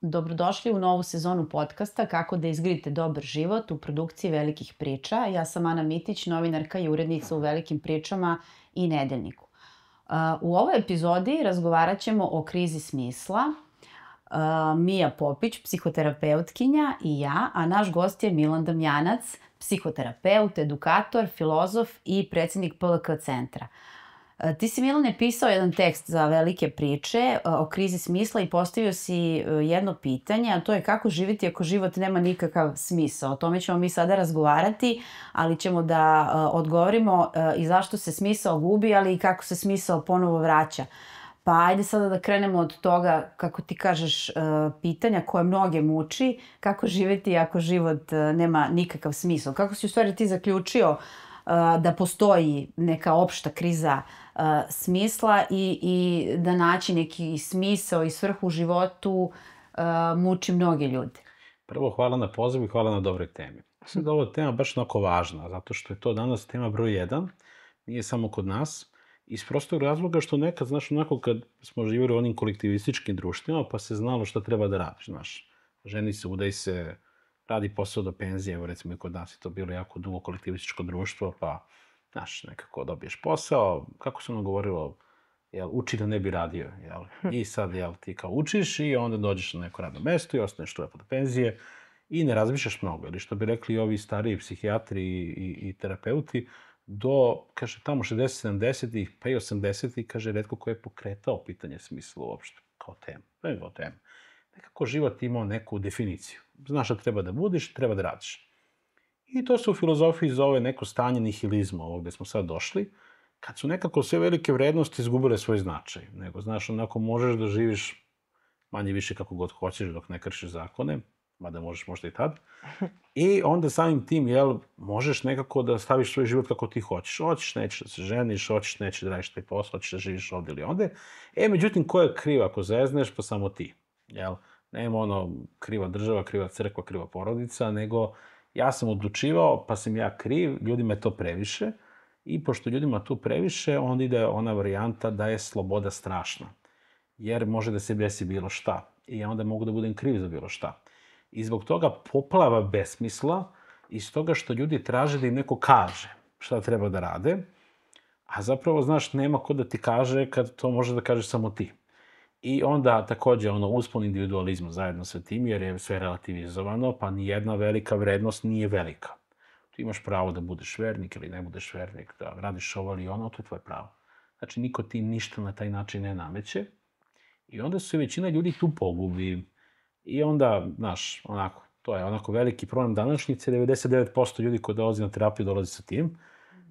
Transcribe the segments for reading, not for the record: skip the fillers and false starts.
Dobrodošli u novu sezonu podcasta Kako da izgradite dobar život u produkciji Velikih priča. Ja sam Ana Mitić, novinarka i urednica u Velikim pričama i Nedeljniku. U ovoj epizodi razgovarat ćemo o krizi smisla. Mija Popić, psihoterapeutkinja i ja, a naš gost je Milan Damjanac, psihoterapeut, edukator, filozof i predsjednik PLK centra. Ti si, Milane, pisao jedan tekst za Velike priče o krizi smisla i postavio si jedno pitanje, a to je kako živjeti ako život nema nikakav smisao. O tome ćemo mi sada razgovarati, ali ćemo da odgovorimo i zašto se smisao gubi, ali i kako se smisao ponovo vraća. Pa ajde sada da krenemo od toga, kako ti kažeš, pitanja koje mnoge muči, kako živjeti ako život nema nikakav smisao. Kako si u stvari ti zaključio da postoji neka opšta kriza smisla i da naći neki smisao i svrhu u životu muči mnoge ljude? Prvo, hvala na pozivu i hvala na dobroj temi. Mislim da ova tema baš onako važna, zato što je to danas tema broj 1, nije samo kod nas, iz prostog razloga što nekad, znaš, onako kad smo živjeli u onim kolektivističkim društvima, pa se znalo šta treba da radiš, znaš. Ženi se, udaj se, radi posao do penzije, evo recimo i kod nas je to bilo jako dugo kolektivističko društvo, pa, znaš, nekako dobiješ posao, kako se ono govorilo, uči da ne bi radio, i sad, ti kao učiš i onda dođeš na neko radno mesto i ostaneš tu do penzije i ne razmišljaš mnogo, ili što bi rekli ovi stariji psihijatri i terapeuti, kaže, tamo 60-70-ih, pa i 80-ih, kaže, retko ko je pokretao pitanje smisla uopšte, kao temu, nekako život imao neku definiciju. Znaš šta treba da budiš, treba da radiš. I to se u filozofiji zove neko stanje nihilizma, ovo gde smo sad došli, kad su nekako sve velike vrednosti izgubile svoj značaj. Nego, znaš, onako možeš da živiš manje više kako god hoćeš dok ne kršiš zakone, mada možeš možda i tad. I onda samim tim, možeš nekako da staviš svoj život kako ti hoćeš. Hoćeš, nećeš da se ženiš, hoćeš, nećeš da radiš taj posao, hoćeš da živiš ovde ili onde. Međutim, ko je kriv ako zezneš, pa samo ti. Nema ono kriva država, kriva crkva, kriva porodica, nego ja sam odlučivao, pa sam ja kriv, ljudima je to previše. I pošto ljudima tu previše, onda ide ona varijanta da je sloboda strašna. Jer može da se desi bilo šta. I onda mogu da budem kriv za bilo šta. I zbog toga poplava besmisla, iz toga što ljudi traže da im neko kaže šta treba da rade, a zapravo, znaš, nema ko da ti kaže kad to može da kažeš samo ti. I onda takođe uspon individualizma zajedno sa tim, jer je sve relativizovano, pa nijedna velika vrednost nije velika. Ti imaš pravo da budeš vernik ili ne budeš vernik, da radiš ovo ili ono, to je tvoje pravo. Znači, niko ti ništa na taj način ne nameće. I onda se većina ljudi tu pogubi. I onda, znaš, onako, to je onako veliki problem današnjice, 99% ljudi koji dolazi na terapiju dolazi sa tim.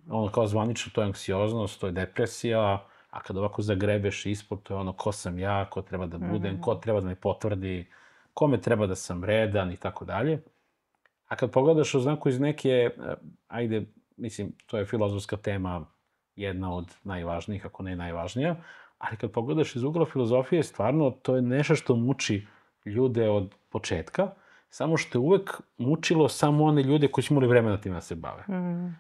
Ono kao zvanično, to je anksioznost, to je depresija, a kad ovako zagrebeš ispod, to je ono ko sam ja, ko treba da budem, ko treba da me potvrdi, kome treba da sam redan i tako dalje. A kad pogledaš oznaku iz neke, ajde, mislim, to je filozofska tema, jedna od najvažnijih, ako ne najvažnija, ali kad pogledaš iz ugla filozofije, stvarno, to je nešto što muči ljude od početka, samo što je uvek mučilo samo one ljude koji su imali vremena time da se bave.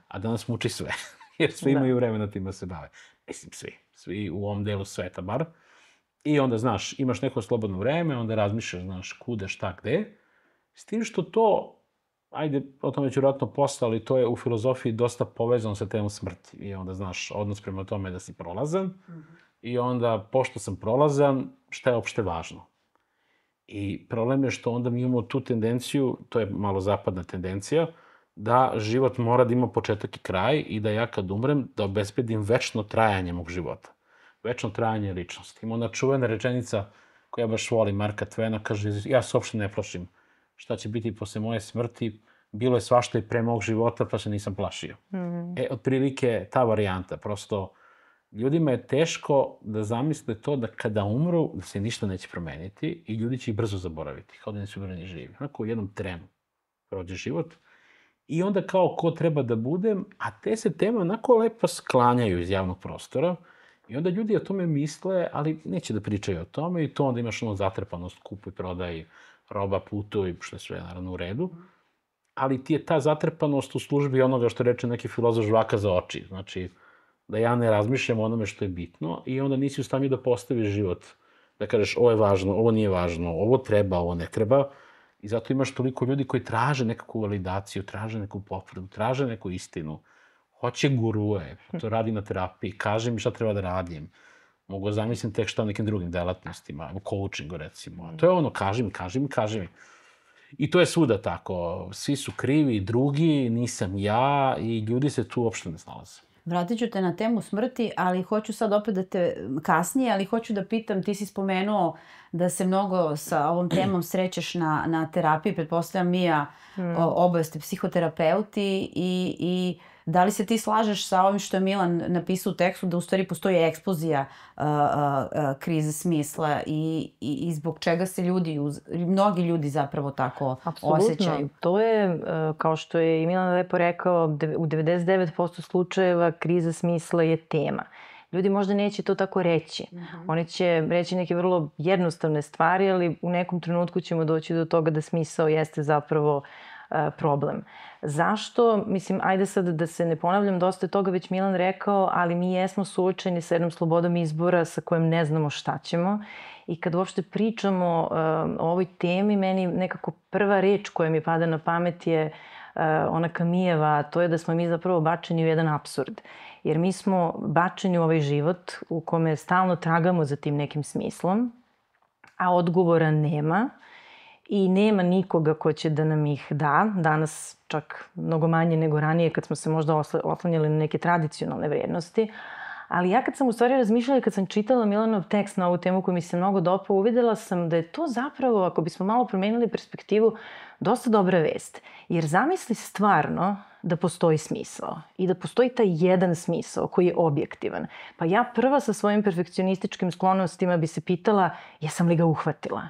A danas muči sve, jer svi imaju vremena time da se bave. Mislim, svi u ovom delu sveta bar. I onda, znaš, imaš neko slobodno vreme, onda razmišljaš, znaš, kuda, šta, gde. S tim što to, ajde, o tome ću vjerojatno posle, ali to je u filozofiji dosta povezano sa temom smrti. I onda, znaš, odnos prema tome da si prolazan. I onda, pošto sam prolazan, šta je opšte važno? I problem je što onda mi imamo tu tendenciju, to je malo zapadna tendencija, da život mora da ima početak i kraj i da ja kad umrem, da obezbedim večno trajanje mog života. Večno trajanje ličnosti. Ima ona čuvena rečenica koja baš volim, Marka Tvena, kaže, ja se uopšte ne plašim šta će biti posle moje smrti, bilo je svašta i pre mog života, pa se nisam plašio. Otprilike ta varijanta, prosto, ljudima je teško da zamisle to da kada umru, da se ništa neće promeniti i ljudi će ih brzo zaboraviti, kao da nisu bili ni živi. Onako u jednom trenu prođe život. I onda kao ko treba da budem, a te se teme onako lepo sklanjaju iz javnog prostora i onda ljudi o tome misle, ali neće da pričaju o tome i to onda imaš zatrpanost, kupuj, prodaj, roba, putuj, što je sve naravno u redu. Ali ti je ta zatrpanost u službi onoga što reče neki filozof žvaka za oči. Znači, da ja ne razmišljam o onome što je bitno i onda nisi u stanju da postaviš život da kažeš ovo je važno, ovo nije važno, ovo treba, ovo ne treba. I zato imaš toliko ljudi koji traže nekakvu validaciju, traže neku potvrdu, traže neku istinu. Hoće guruje, to radi na terapiji, kaže mi šta treba da radim. Mogu da zamislim tek šta u nekim drugim delatnostima, u coachingu recimo. To je ono, kaži mi. I to je svuda tako. Svi su krivi, drugi, nisam ja i ljudi se tu uopšte ne snalaze. Vratit ću te na temu smrti, ali hoću sad opet da te kasnije, ali hoću da pitam, ti si spomenuo da se mnogo sa ovom temom srećeš na terapiji, pretpostavljam Mija, oboje ste psihoterapeuti i da li se ti slažeš sa ovim što je Milan napisao u tekstu, da u stvari postoji eksplozija krize smisla i zbog čega se mnogi ljudi zapravo tako osjećaju? Apsolutno. To je, kao što je i Milan lepo rekao, u 99% slučajeva kriza smisla je tema. Ljudi možda neće to tako reći. Oni će reći neke vrlo jednostavne stvari, ali u nekom trenutku ćemo doći do toga da smisao jeste zapravo problem. Zašto? Mislim, ajde sad da se ne ponavljam, dosta je toga već Milan rekao, ali mi jesmo suočeni sa jednom slobodom izbora sa kojom ne znamo šta ćemo. I kad uopšte pričamo o ovoj temi, meni nekako prva reč koja mi pada na pamet je ona Kamijeva, a to je da smo mi zapravo bačeni u jedan apsurd. Jer mi smo bačeni u ovaj život u kome stalno tragamo za tim nekim smislom, a odgovora nema. I nema nikoga ko će da nam ih da. Danas čak mnogo manje nego ranije kad smo se možda oslanjali na neke tradicionalne vrednosti. Ali ja kad sam u stvari razmišljala i kad sam čitala Milanov tekst na ovu temu koja mi se mnogo dopao, uvidela sam da je to zapravo, ako bismo malo promenili perspektivu, dosta dobra vest. Jer zamisli stvarno da postoji smisao i da postoji taj jedan smisao koji je objektivan. Pa ja prva sa svojim perfekcionističkim sklonostima bi se pitala jesam li ga uhvatila.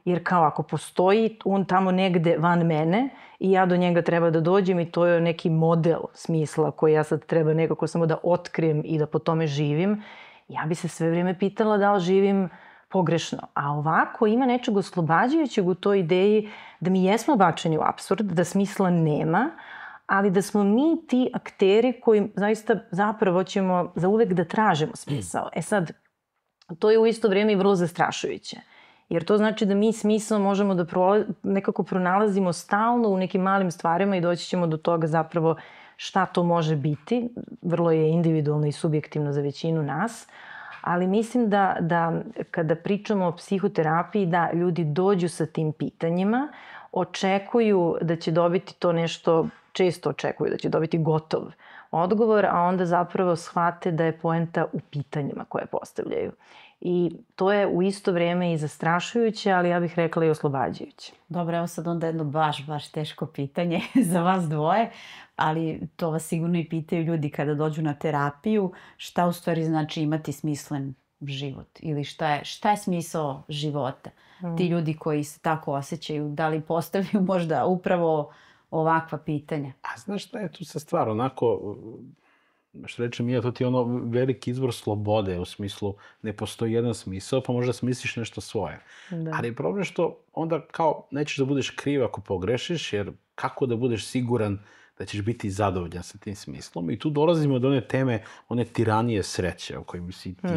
Jer kao ako postoji on tamo negde van mene i ja do njega treba da dođem i to je neki model smisla koji ja sad treba nekako samo da otkrijem i da po tome živim, ja bi se sve vrijeme pitala da li živim pogrešno. A ovako ima nečeg oslobađajućeg u toj ideji da mi jesmo bačeni u apsurd, da smisla nema, ali da smo mi ti akteri koji zapravo ćemo zauvek da tražimo smisao. E sad, to je u isto vrijeme i vrlo zastrašujuće. Jer to znači da mi smisao možemo da nekako pronalazimo stalno u nekim malim stvarima i doći ćemo do toga zapravo šta to može biti. Vrlo je individualno i subjektivno za većinu nas. Ali mislim da kada pričamo o psihoterapiji, da ljudi dođu sa tim pitanjima, očekuju da će dobiti to nešto, često očekuju da će dobiti gotov odgovor, a onda zapravo shvate da je poenta u pitanjima koje postavljaju. I to je u isto vrijeme i zastrašujuće, ali ja bih rekla i oslobađajuće. Dobro, evo sad onda jedno baš teško pitanje za vas dvoje, ali to vas sigurno i pitaju ljudi kada dođu na terapiju, šta u stvari znači imati smislen život ili šta je smisao života. Ti ljudi koji se tako osjećaju, da li postavljaju možda upravo ovakva pitanja? A znaš šta je tu sa stvar, onako, što reče Mija, to ti je ono veliki izbor slobode, u smislu ne postoji jedan smisao, pa možda smisliš nešto svoje. Da. Ali je problem što onda kao nećeš da budeš kriv ako pogrešiš, jer kako da budeš siguran da ćeš biti zadovoljan sa tim smislom. I tu dolazimo do one teme, one tiranije sreće o kojim si ti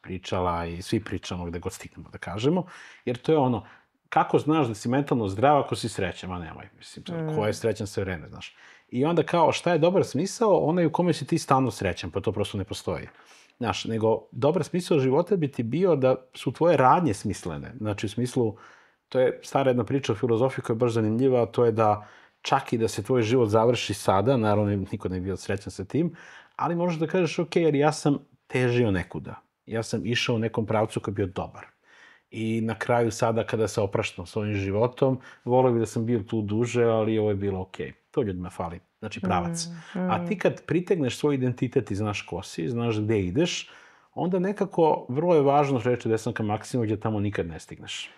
pričala i svi pričamo gde god stignemo da kažemo. Jer to je ono, kako znaš da si mentalno zdrav ako si srećan? Ma nemoj, mislim, ko je srećan sve vreme, znaš. I onda kao, šta je dobar smisao? Onaj u kome si ti stalno srećan, pa to prosto ne postoji. Znaš, nego dobar smisao života bi ti bio da su tvoje radnje smislene. Znači, u smislu, to je stara jedna priča o filozofiji koja je baš zanimljiva, to je da čak i da se tvoj život završi sada, naravno niko ne bi bio srećan sa tim, ali možeš da kažeš, ok, jer ja sam težio nekuda. Ja sam išao u nekom pravcu koji je bio dobar. I na kraju sada kada se opraštam s ovim životom, volio bi da sam bio tu duže, ali ovo je bilo ok. To ljudima fali. Znači pravac. A ti kad pritegneš svoj identitet i znaš ko si, znaš gde ideš, onda nekako vrlo je važno reći da sam ka maksimu gdje tamo nikad ne stigneš.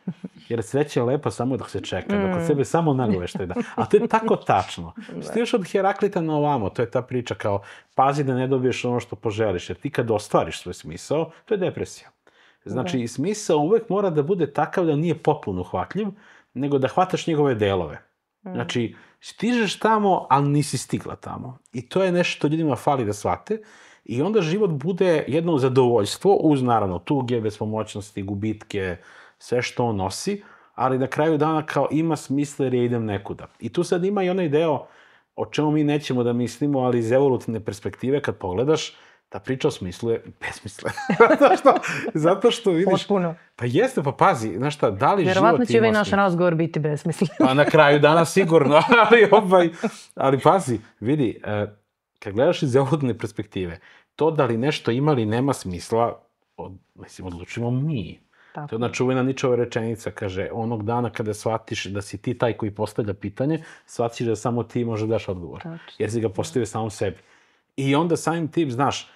Jer sreća je lepa samo dok se čeka, dok od sebe samo nagoveštaj da. A to je tako tačno. Što još od Heraklita na ovamo, to je ta priča kao pazi da ne dobiješ ono što poželiš, jer ti kad ostvariš svoj smisao, to je depresija. Znači, smisao uvek mora da bude takav da nije potpuno uhvatljiv, nego da hvataš njegove delove. Znači, stižeš tamo, ali nisi stigla tamo. I to je nešto što ljudima fali da shvate. I onda život bude jedno zadovoljstvo uz, naravno, tuge, bespomoćnosti, gubitke, sve što on nosi, ali na kraju dana kao ima smisla jer ja idem nekuda. I tu sad ima i onaj deo o čemu mi nećemo da mislimo, ali iz evolutivne perspektive kad pogledaš, ta priča o smislu je besmislena. Zato što vidiš... Potpuno. Pa jeste, pa pazi, znaš šta, da li Vjerovatno život će ima ovaj naš smisla? razgovor biti besmislen. Pa na kraju dana sigurno, ali pazi, vidi, kad gledaš iz evolutivne perspektive, to da li nešto ima ili nema smisla, odlučimo mi. Tako. To je jedna čuvena Ničeva rečenica, kaže, onog dana kada shvatiš da si ti taj koji postavlja pitanje, shvatiš da samo ti možeš daš odgovor. Tačno. Jer si ga postavio samom sebi. I onda samim tim, znaš,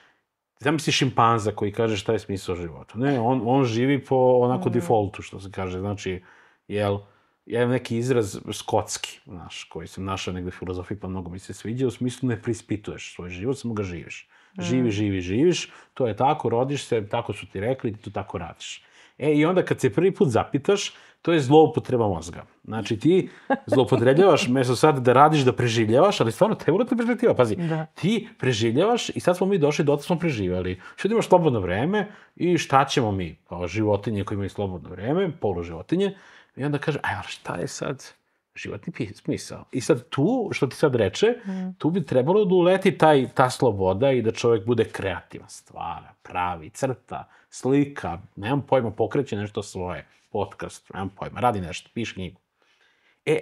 zamisli šimpanza koji kaže šta je smisao života. Ne, on živi po onako defaultu, što se kaže. Znači, ja imam neki izraz skotski, znaš, koji sam našao negde u filozofiji, pa mnogo mi se sviđa, u smislu ne preispituješ svoj život, samo ga živiš. Živiš, to je tako, rodiš se, tako su ti rekli, ti to tako radiš. I onda kad se prvi put zapitaš, to je zloupotreba mozga. Znači, ti zloupotrebljavaš, mesto sad da radiš, da preživljavaš, ali stvarno, te urata perspektiva, pazi, ti preživljavaš i sad smo mi došli, dotle smo preživjeli. Što imaš slobodno vreme i šta ćemo mi, kao životinje koji imaju slobodno vreme, poluživotinje, i onda kaže, a šta je sad životni smisao? I sad tu, što ti sad reče, tu bi trebalo da uleti ta sloboda i da čovjek bude kreativan, stvara, pravi, crta, slika, nemam pojma, pokreće nešto svoje, podcast, nemam pojma, radi nešto, piše knjigu.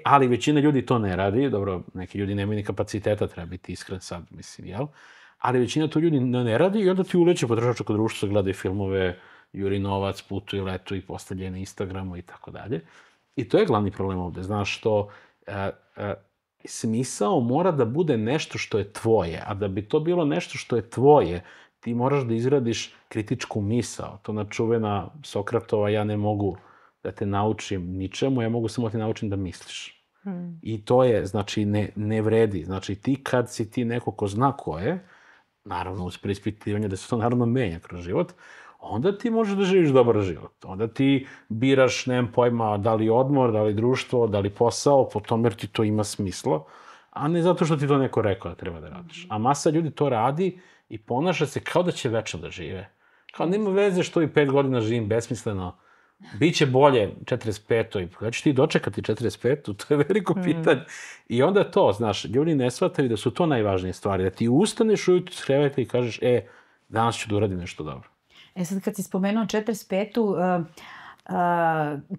Ali većina ljudi to ne radi, dobro, neki ljudi nemaju ni kapaciteta, treba biti iskren sad, mislim, jel? Ali većina to ljudi ne radi i onda ti uleće potrošača kod društva, gledaju filmove, juri novac, putuje, letuje, postavlja na Instagramu i tako dalje. I to je glavni problem ovde, znaš, što smisao mora da bude nešto što je tvoje, a da bi to bilo nešto što je tvoje, ti moraš da izradiš kritičku misao. To ona čuvena Sokratova, ja ne mogu da te naučim ničemu, ja mogu samo da te naučim da misliš. I to je, znači, ne vredi. Znači, ti kad si ti neko ko zna ko je, naravno uz preispitivanje da se to naravno menja kroz život, onda ti možeš da živiš dobar život. Onda ti biraš, nemam pojma, da li odmor, da li društvo, da li posao, po tome jer ti to ima smisla, a ne zato što ti to neko rekao da treba da radiš. A masa ljudi to radi i ponaša se kao da će večno da žive. Kao nema veze što i 5 godina živim besmisleno, biće bolje 45. Kada ćeš ti dočekati 45. To je veliko pitanje. I onda to, znaš, ljudi ne shvataju da su to najvažnije stvari. Da ti ustaneš ujutru s kreveta i kažeš, danas ću da uradim nešto dobro. Sad kad si spomenuo 45.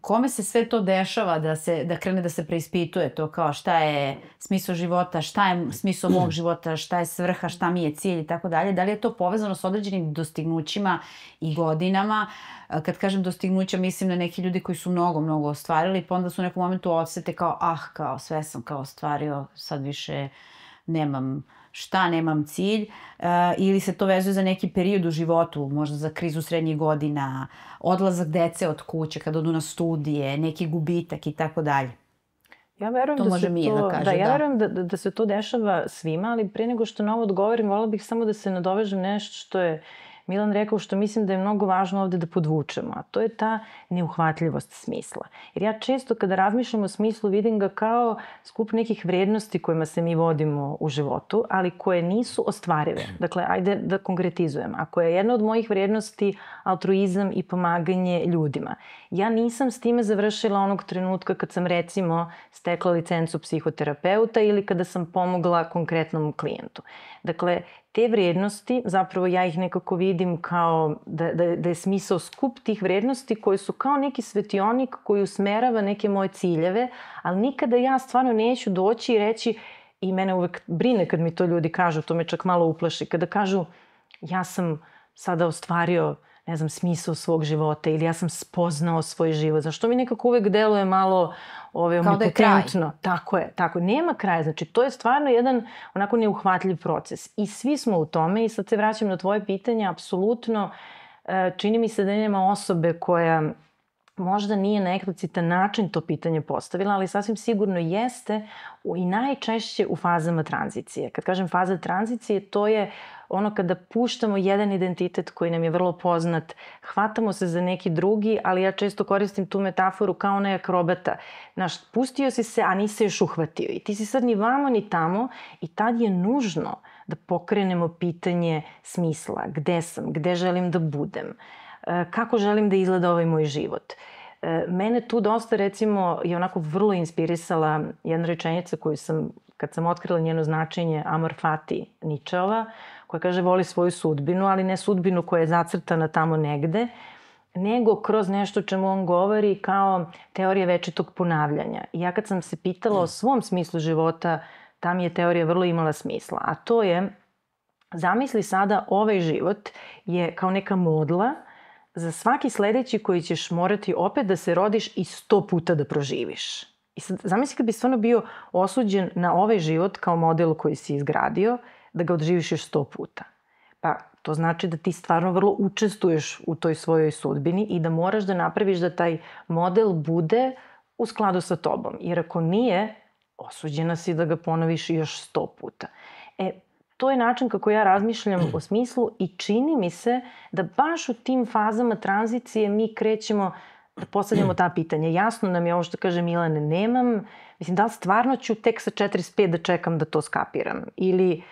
Kome se sve to dešava da krene da se preispituje to kao šta je smisao života, šta je smisao mog života, šta je svrha, šta mi je cilj i tako dalje. Da li je to povezano s određenim dostignućima i godinama? Kad kažem dostignuća, mislim na neki ljudi koji su mnogo ostvarili, pa onda su u nekom momentu osete kao sve sam kao ostvario, sad više nemam nemam cilj, ili se to vezuje za neki period u životu, možda za krizu srednjih godina, odlazak dece od kuće kad odu na studije, neki gubitak i tako dalje. Ja verujem to može Mija da kaže. Ja verujem da se to dešava svima, ali pre nego što na ovo odgovorim, voljela bih samo da se nadovežem nešto što je Milan rekao, što mislim da je mnogo važno ovde da podvučemo, a to je ta neuhvatljivost smisla. Jer ja često kada razmišljam o smislu vidim ga kao skup nekih vrednosti kojima se mi vodimo u životu, ali koje nisu ostvarive. Dakle, ajde da konkretizujem. Ako je jedna od mojih vrednosti altruizam i pomaganje ljudima, ja nisam s time završila onog trenutka kad sam recimo stekla licencu psihoterapeuta ili kada sam pomogla konkretnom klijentu. Dakle, te vrednosti, zapravo ja ih nekako vidim kao da je smisao skup tih vrednosti koje su kao neki svetionik koji usmerava neke moje ciljeve, ali nikada ja stvarno neću doći i reći, i mene uvek brine kad mi to ljudi kažu, to me čak malo uplaši, kada kažu ja sam sada ostvario, ne znam, smisao svog života ili ja sam spoznao svoj život. Zašto mi nekako uvek deluje malo omnipotentno. Tako je. Nema kraja. Znači, to je stvarno jedan onako neuhvatljiv proces. I svi smo u tome i sad se vraćam na tvoje pitanje. Apsolutno, čini mi se da nema osobe koja možda nije na eksplicitan način to pitanje postavila, ali sasvim sigurno jeste i najčešće u fazama tranzicije. Kad kažem faza tranzicije, to je ono kada puštamo jedan identitet koji nam je vrlo poznat, hvatamo se za neki drugi, ali ja često koristim tu metaforu kao onaj akrobata. Znaš, pustio si se, a nisi još uhvatio. I ti si sad ni vamo ni tamo i tad je nužno da pokrenemo pitanje smisla. Gde sam? Gde želim da budem? Kako želim da izgleda ovaj moj život? Mene tu dosta, recimo, je onako vrlo inspirisala jedna rečenica koju sam, kad sam otkrila njeno značenje, Amor Fati Ničeova, koja kaže voli svoju sudbinu, ali ne sudbinu koja je zacrtana tamo negde, nego kroz nešto čemu on govori kao teorija večitog ponavljanja. I ja kad sam se pitala o svom smislu života, ta mi je teorija vrlo imala smisla. A to je, zamisli sada ovaj život je kao neka modla za svaki sledeći koji ćeš morati opet da se rodiš i 100 puta da proživiš. I sad, zamisli kad bi stvarno bio osuđen na ovaj život kao model koji si izgradio, da ga odživiš još 100 puta. Pa to znači da ti stvarno vrlo učestvuješ u toj svojoj sudbini i da moraš da napraviš da taj model bude u skladu sa tobom. Jer ako nije, osuđena si da ga ponoviš još 100 puta. To je način kako ja razmišljam o smislu i čini mi se da baš u tim fazama tranzicije mi krećemo da postavljamo ta pitanja. Jasno nam je ovo što kaže Milane, nemam, mislim, da li stvarno ću tek sa 45 da čekam da to skapiram? Ili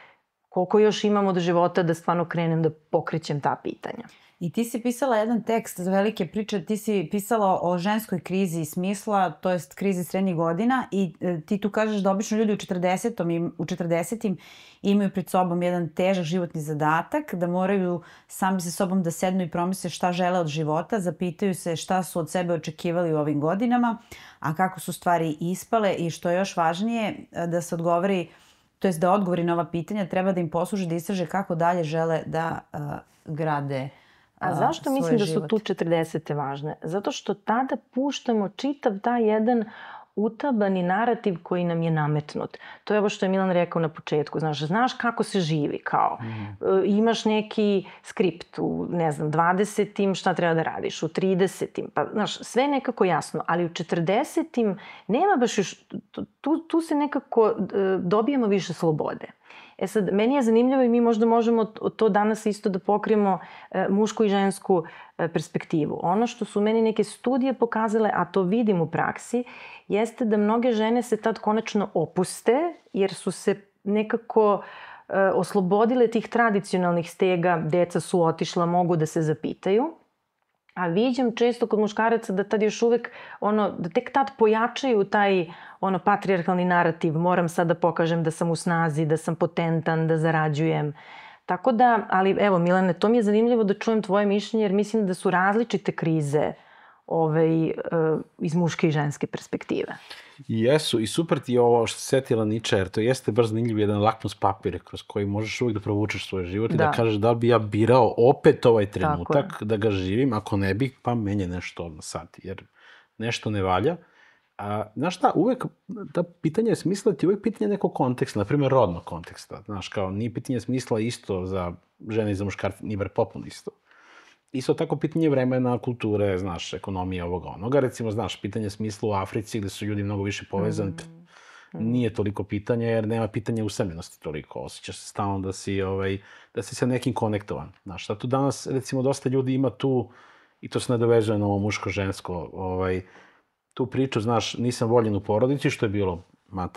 koliko još imam od života da stvarno krenem da pokrećem ta pitanja? I ti si pisala jedan tekst za velike priče, ti si pisala o ženskoj krizi smisla, to jest krizi srednjih godina i ti tu kažeš da obično ljudi u 40. imaju pred sobom jedan težak životni zadatak, da moraju sami sa sobom da sednu i promisle šta žele od života, zapitaju se šta su od sebe očekivali u ovim godinama, a kako su stvari ispale i što je još važnije da se odgovori, to jest da odgovori na ova pitanja treba da im posluže da istraže kako dalje žele da grade A zašto mislim da su tu 40. važne? Zato što tada puštamo čitav taj jedan utabani narativ koji nam je nametnut. To je ovo što je Milan rekao na početku. Znaš kako se živi, kao imaš neki skript u, 20. šta treba da radiš, u 30. Pa, sve je nekako jasno, ali u 40. nema baš još, tu se nekako dobijemo više slobode. Sad, meni je zanimljivo i mi možda možemo to danas isto da pokrijemo mušku i žensku perspektivu. Ono što su meni neke studije pokazale, a to vidim u praksi, jeste da mnoge žene se tad konačno opuste jer su se nekako oslobodile tih tradicionalnih stega, deca su otišla, mogu da se zapitaju. A viđam često kod muškaraca da tad još uvek, da tek tad pojačaju taj patrijarhalni narativ, moram sad da pokažem da sam u snazi, da sam potentan, da zarađujem. Tako da, ali evo Milane, to mi je zanimljivo da čujem tvoje mišljenje jer mislim da su različite krize iz muške i ženske perspektive. Jesu i super ti je ovo što se setila Niča, jer to jeste baš zanimljiv jedan lakmus papir kroz koji možeš uvijek da provučeš svoj život i da kažeš da li bi ja birao opet ovaj trenutak da ga živim, ako ne bih, pa menje nešto sad, jer nešto ne valja. Znaš šta, uvek, ta pitanje smisla ti uvek pitanje nekog konteksta, na primjer rodnog konteksta. Znaš, kao nije pitanje smisla isto za žene i za muškarce, nije bar popolno isto. Isto tako pitanje vremena, kulture, znaš, ekonomije, ovoga, onoga. Recimo, znaš, pitanje smisla u Africi gde su ljudi mnogo više povezani, nije toliko pitanje jer nema pitanja usamljenosti toliko. Osjećaš se stalno da si sa nekim konektovan. Znaš, tu danas, recimo, dosta ljudi ima tu, i to se nadovezuje na ovo muško-žensko, tu priču, znaš, nisam voljen u porodici, što je bilo,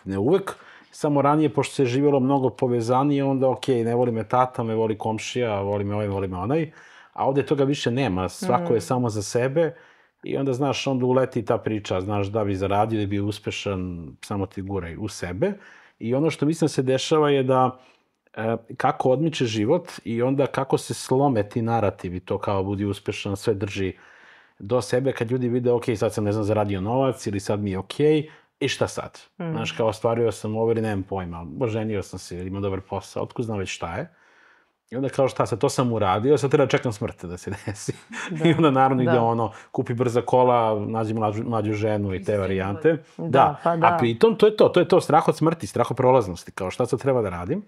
ne uvek, samo ranije, pošto se živjelo mnogo povezanije, onda okej, ne voli me tata, me voli komšija, voli me ovaj, voli me onaj, a ovde toga više nema, svako je samo za sebe i onda, znaš, onda uleti ta priča, znaš, da bi zaradio, da bi uspešan, samo ti guraj u sebe. I ono što mislim se dešava je da kako odmiče život i onda kako se slome ti narativi, to kao budi uspešan, sve drži do sebe, kad ljudi vide, ok, sad sam, zaradio novac ili sad mi je okej, i šta sad? Znaš, kao ostvario sam ovo ili nemam pojma, oženio sam se ili imam dobar posao, otkud znam već šta je. I onda kao šta sad, to sam uradio, sad treba čekam smrt da se desi. I onda naravno ide kupi brza kola, nađi mlađu ženu i te varijante. A pritom to je to, strah od smrti, strah od prolaznosti, kao šta sad treba da radim.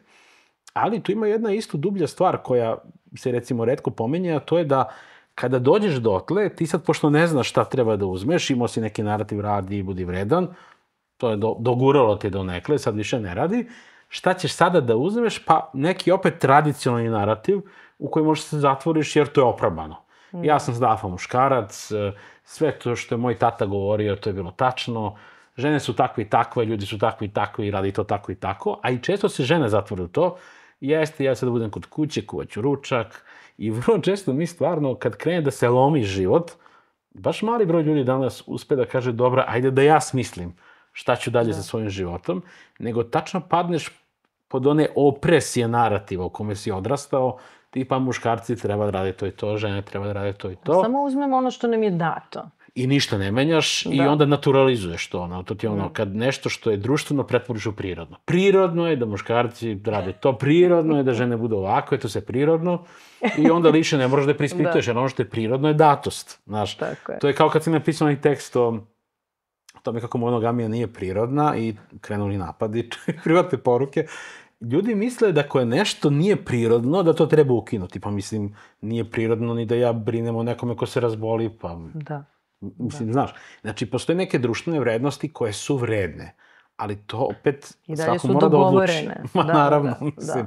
Ali tu ima jedna isto dublja stvar koja se recimo retko pominje, a to je da kada dođeš dotle, ti sad pošto ne znaš šta treba da uzmeš, imao si neki narativ radi i budi vredan, to je doguralo ti donekle, sad više ne radi, šta ćeš sada da uzmeš? Pa neki opet tradicionalni narativ u koji možeš se zatvoriš jer to je opravdano. Ja sam zdrav muškarac, sve to što je moj tata govorio, to je bilo tačno, žene su takve i takve, ljudi su takvi i takvi, radi to tako i tako, a i često se žene zatvore u to, jeste, ja sad budem kod kuće, kuvaću ručak i vrlo često mi stvarno, kad krene da se lomi život, baš mali broj ljudi danas uspe da kaže, dobra, ajde da ja smislim šta ću dalje sa svojim životom, nego tačno padneš pod one opresije narativa u kome si odrastao, tipa muškarci treba da rade to i to, žene treba da rade to i to. Samo uzmemo ono što nam je dato. I ništa ne menjaš i onda naturalizuješ to. To ti je ono, kad nešto što je društveno pretvoriš u prirodno. Prirodno je da muškarci rade to, prirodno je da žene budu ovako, je to sve prirodno. I onda više ne moraš da je preispituješ, jer ono što je prirodno je datost. Znaš, to je kao kad si napisao onaj tekst o tome kako monogamija nije prirodna i krenuli napadi, privatne poruke. Ljudi misle da ako je nešto nije prirodno, da to treba ukinuti. Pa mislim, nije prirodno ni da ja brinem o nekome ko se razboli, pa... Da. Mislim, znaš, znači, postoje neke društvene vrednosti koje su vredne, ali to opet svako mora da odluči. Ma naravno, mislim.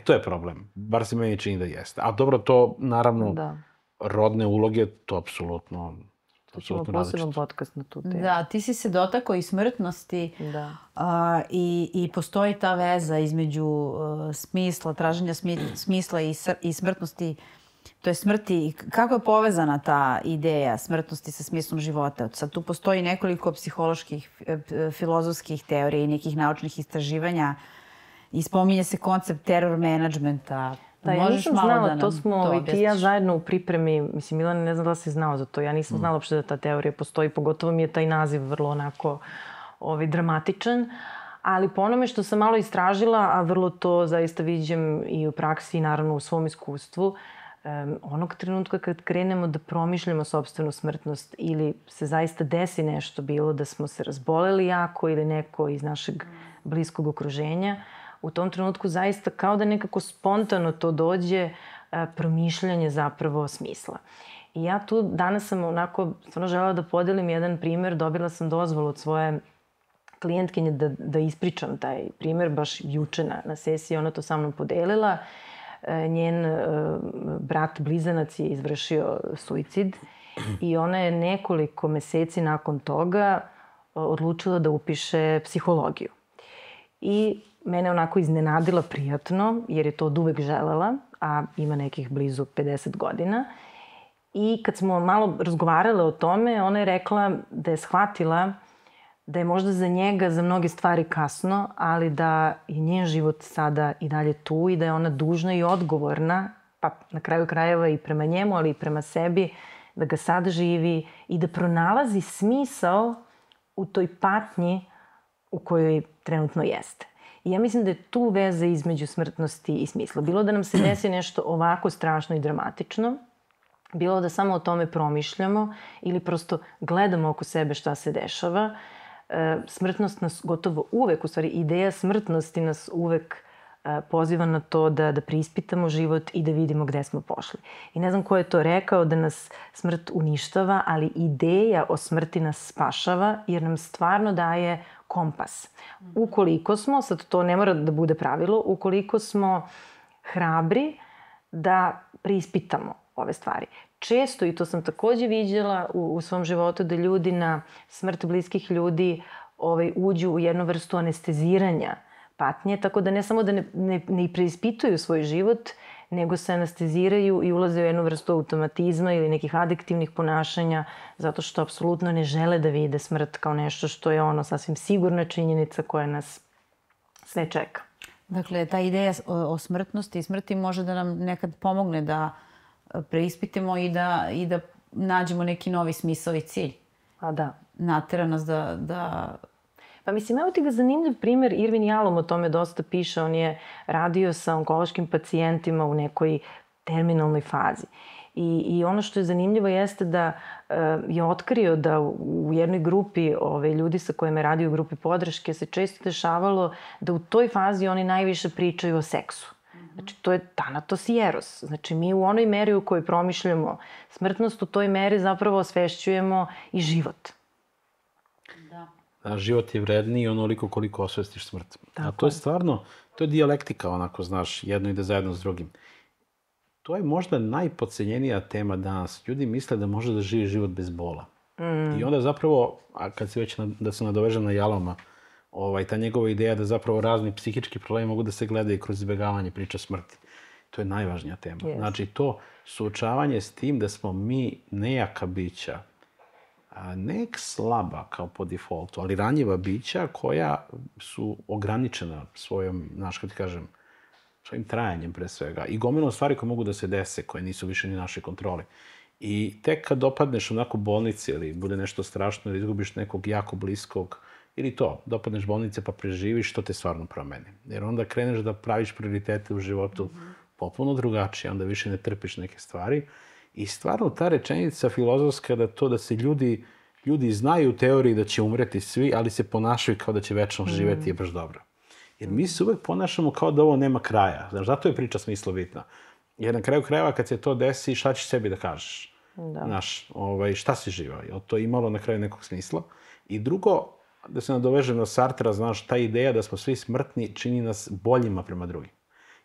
To je problem. Bar se meni čini da jeste. A dobro, to, naravno, rodne uloge, to apsolutno To ćemo poseban podcast na tu temu. Da, ti si se dotakao i smrtnosti i postoji ta veza između smisla, traženja smisla i smrtnosti, to je smrti. Kako je povezana ta ideja smrtnosti sa smislom života? Sad tu postoji nekoliko psiholoških, filozofskih teorija i nekih naučnih istraživanja i spominje se koncept terror managementa. Da, ja nisam znala, to smo i ti i ja zajedno u pripremi, mislim, Milan, ne znam da si znao za to, ja nisam znala uopšte da ta teorija postoji, pogotovo mi je taj naziv vrlo onako dramatičan, ali po onome što sam malo istražila, a vrlo to zaista viđem i u praksi i naravno u svom iskustvu, onog trenutka kad krenemo da promišljamo sopstvenu smrtnost ili se zaista desi nešto, bilo da smo se razboleli jako ili neko iz našeg bliskog okruženja, u tom trenutku zaista kao da nekako spontano to dođe promišljanje zapravo smisla. I ja tu danas sam onako stvarno želela da podelim jedan primer. Dobila sam dozvolu od svoje klijentkinje da ispričam taj primer baš juče na sesiji. Ona to sa mnom podelila. Njen brat blizanac je izvršio suicid i ona je nekoliko meseci nakon toga odlučila da upiše psihologiju. I mene onako iznenadila prijatno, jer je to od uvek želela, a ima nekih blizu 50 godina. I kad smo malo razgovarale o tome, ona je rekla da je shvatila da je možda za njega za mnoge stvari kasno, ali da je njen život sada i dalje tu i da je ona dužna i odgovorna, pa na kraju krajeva i prema njemu, ali i prema sebi, da ga sad živi i da pronalazi smisao u toj patnji u kojoj trenutno jeste. I ja mislim da je tu veza između smrtnosti i smisla. Bilo da nam se desi nešto ovako strašno i dramatično, bilo da samo o tome promišljamo ili prosto gledamo oko sebe šta se dešava. Smrtnost nas gotovo uvek, u stvari ideja smrtnosti nas uvek poziva na to da preispitamo život i da vidimo gde smo pošli. I ne znam ko je to rekao da nas smrt uništava, ali ideja o smrti nas spašava jer nam stvarno daje kompas. Ukoliko smo, sad to ne mora da bude pravilo, ukoliko smo hrabri da preispitamo ove stvari. Često, i to sam takođe viđala u svom životu, da ljudi na smrt bliskih ljudi uđu u jednu vrstu anesteziranja patnje, tako da ne samo da ne preispituju svoj život, nego se anesteziraju i ulaze u jednu vrstu automatizma ili nekih adiktivnih ponašanja, zato što apsolutno ne žele da vide smrt kao nešto što je sasvim sigurna činjenica koja nas sve čeka. Dakle, ta ideja o smrtnosti i smrti može da nam nekad pomogne da preispitimo i da nađemo neki novi smisao i cilj. A da. Natera nas da... Pa mislim, evo ti ga zanimljiv primer, Irvin Jalom o tome dosta piše, on je radio sa onkološkim pacijentima u nekoj terminalnoj fazi. I ono što je zanimljivo jeste da je otkrio da u jednoj grupi ljudi sa kojima je radio u grupi podrške se često dešavalo da u toj fazi oni najviše pričaju o seksu. Znači, to je Thanatos i Eros. Znači, mi u onoj meri u kojoj promišljamo smrtnost, u toj meri zapravo osvešćujemo i život. Da, život je vredniji onoliko koliko osvestiš smrt. A to je stvarno, to je dijalektika, onako, znaš, jedno ide zajedno s drugim. To je možda najpodcenjenija tema danas. Ljudi misle da može da živi život bez bola. I onda zapravo, a kad se već da se nadovežem na Jaloma, ta njegova ideja da zapravo razni psihički problemi mogu da se gledaju kroz izbjegavanje priča smrti. To je najvažnija tema. Yes. Znači, to suočavanje s tim da smo mi nejaka bića, ne slaba kao po defaultu, ali ranjiva bića koja su ograničena svojom, svojim trajanjem pre svega. I gomilom stvari koje mogu da se dese, koje nisu više ni naše kontrole. I tek kad dopadneš u neku bolnici ili bude nešto strašno ili izgubiš nekog jako bliskog, ili to, dopadneš bolnice pa preživiš, to te stvarno promeni. Jer onda kreneš da praviš prioritete u životu potpuno drugačije, onda više ne trpiš neke stvari. I stvarno ta rečenica filozofska da se ljudi znaju u teoriji da će umreti svi, ali se ponašaju kao da će večno živeti je baš dobro. Jer mi se uvek ponašamo kao da ovo nema kraja. Znaš, zato je priča smisla bitna. Jer na kraju krajeva kad se to desi, šta ćeš sebi da kažeš? Znaš, šta si živao? Je li to imalo na kraju nekog smisla? I drugo, da se nadovežem na Sartra, znaš, ta ideja da smo svi smrtni čini nas boljima prema drugim.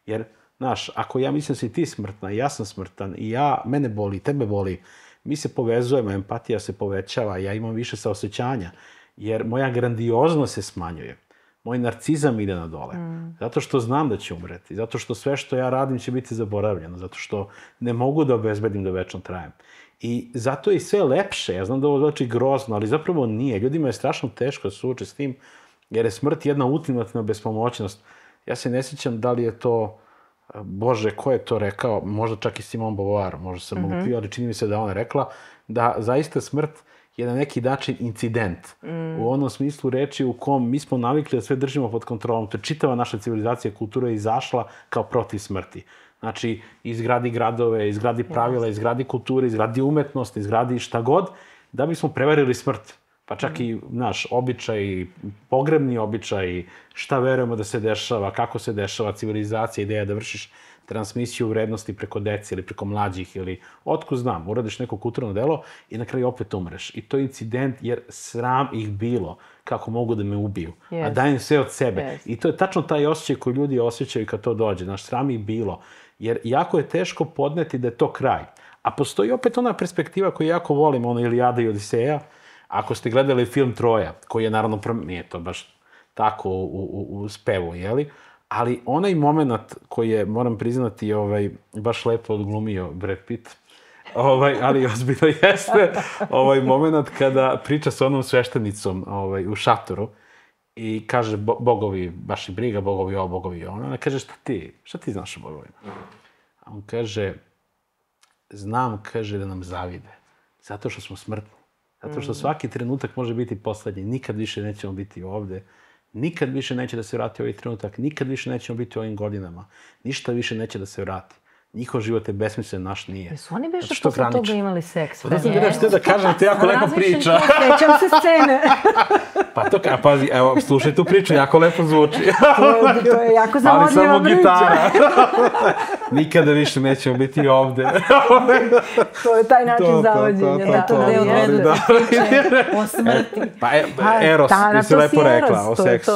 Jer, znaš, ako ja mislim da si ti smrtna i ja sam smrtan i mene boli, tebe boli, mi se povezujemo, empatija se povećava, ja imam više saosećanja, jer moja grandioznost se smanjuje. Moj narcizam ide na dole. Zato što znam da će umreti. Zato što sve što ja radim će biti zaboravljeno. Zato što ne mogu da obezbedim da večno trajem. I zato je sve lepše. Ja znam da ovo zvuči grozno, ali zapravo nije. Ljudima je strašno teško da se suoče s tim, jer je smrt jedna ultimativna bespomoćnost. Ja se ne sjećam da li je to, Bože, ko je to rekao, možda čak i Simone Beauvoir, možda sam lupio, ali čini mi se da ona rekla, da zaista smrt je na neki način incident. U onom smislu reči u kom mi smo navikli da sve držimo pod kontrolom. To je čitava naša civilizacija, kultura je izašla kao protiv smrti. Znači, izgradi gradove, izgradi pravila, izgradi kulture, izgradi umetnost, izgradi šta god, da bismo prevarili smrt. Pa čak i naš običaj, pogrebni običaj, šta verujemo da se dešava, kako se dešava civilizacija, ideja da vršiš transmisiju vrednosti preko dece ili preko mlađih ili otko znam, uradiš neko kulturno delo i na kraju opet umreš. I to je incident jer sram ih bilo kako mogu da me ubiju, a dajem sve od sebe. I to je tačno taj osjećaj koji ljudi osjećaju kad to dođe. Znaš, sram ih bilo. Jer jako je teško podneti da je to kraj. A postoji opet ona perspektiva koju jako volim, ono Ilijada i Odiseja. Ako ste gledali film Troja, koji je naravno, nije to baš tako u spevu, jeli? Ali onaj moment koji je, moram priznati, baš lepo odglumio Brad Pitt, ali ozbiljno jeste moment kada priča sa onom sveštenicom u šatoru i kaže bogovi, baš i briga, bogovi ovo, bogovi ono. Ona kaže šta ti znaš o bogovima? A on kaže, znam, kaže, da nam zavide, zato što smo smrtni. Zato što svaki trenutak može biti poslednji. Nikad više nećemo biti ovde. Nikad više neće da se vrati ovaj trenutak. Nikad više nećemo biti u ovim godinama. Ništa više neće da se vrati. Njihov život je besmislen, naš nije. Jesu oni beše posle toga imali seks? Pa da sam gledao što da kažem, to je jako lepa priča. Sećam se scene. Pa to, pazi, evo, slušaj tu priču, jako lepo zvuči. To je jako zavodljiva priča. Gitara. Nikada više nećemo biti ovde. To je taj način zavođenja. To je odredno priče o smrti. Pa Eros, nisi lepo rekla o seksu.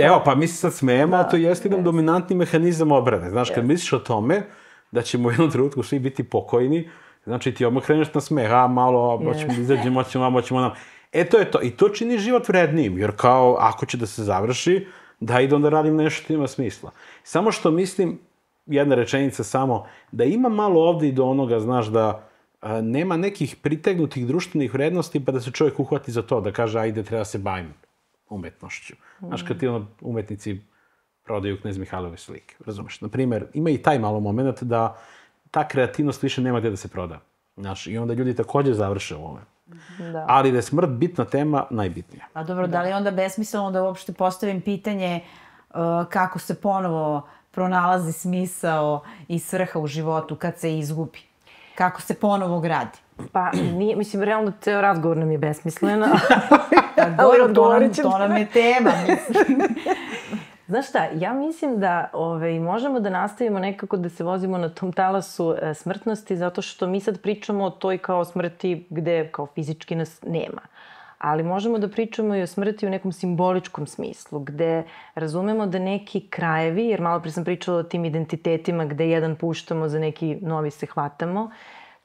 Evo, pa mi se sad smijemo, a to jeste jedan dominantni mehanizam obrane. Znaš, kad misliš o tome, da ćemo u jednom trenutku svi biti pokojni, znači ti odmah kreneš na smeh, malo, hoćemo izađemo, hoćemo nam. To je to. I to čini život vrednijim, jer kao, ako će da se završi, da idem da radim nešto što ima smisla. Samo što mislim, jedna rečenica samo, da ima malo ovde i do onoga, znaš, da nema nekih pritegnutih društvenih vrednosti, pa da se čovjek uhvati za to, da kaže, ajde, treba se bavim umetnošću. Znaš, kad ti umetnici prodaju Knez Mihajlove slike, razumeš? Naprimjer, ima i taj malo moment da ta kreativnost više nema gde da se proda. Znaš, i onda ljudi također završe u ovome. Ali da je smrt bitna tema, najbitnija. A dobro, da li je onda besmisleno da uopšte postavim pitanje kako se ponovo pronalazi smisao i svrha u životu kad se izgubi? Kako se ponovo gradi? Pa, nije, mislim, realno, ceo razgovor nam je besmislen. To nam je tema, mislim. Znaš šta, ja mislim da možemo da nastavimo nekako da se vozimo na tom talasu smrtnosti, zato što mi sad pričamo o toj kao smrti gde kao fizički nas nema. Ali možemo da pričamo i o smrti u nekom simboličkom smislu, gde razumemo da neki krajevi, jer malo pre sam pričala o tim identitetima gde jedan puštamo, za neki novi se hvatamo,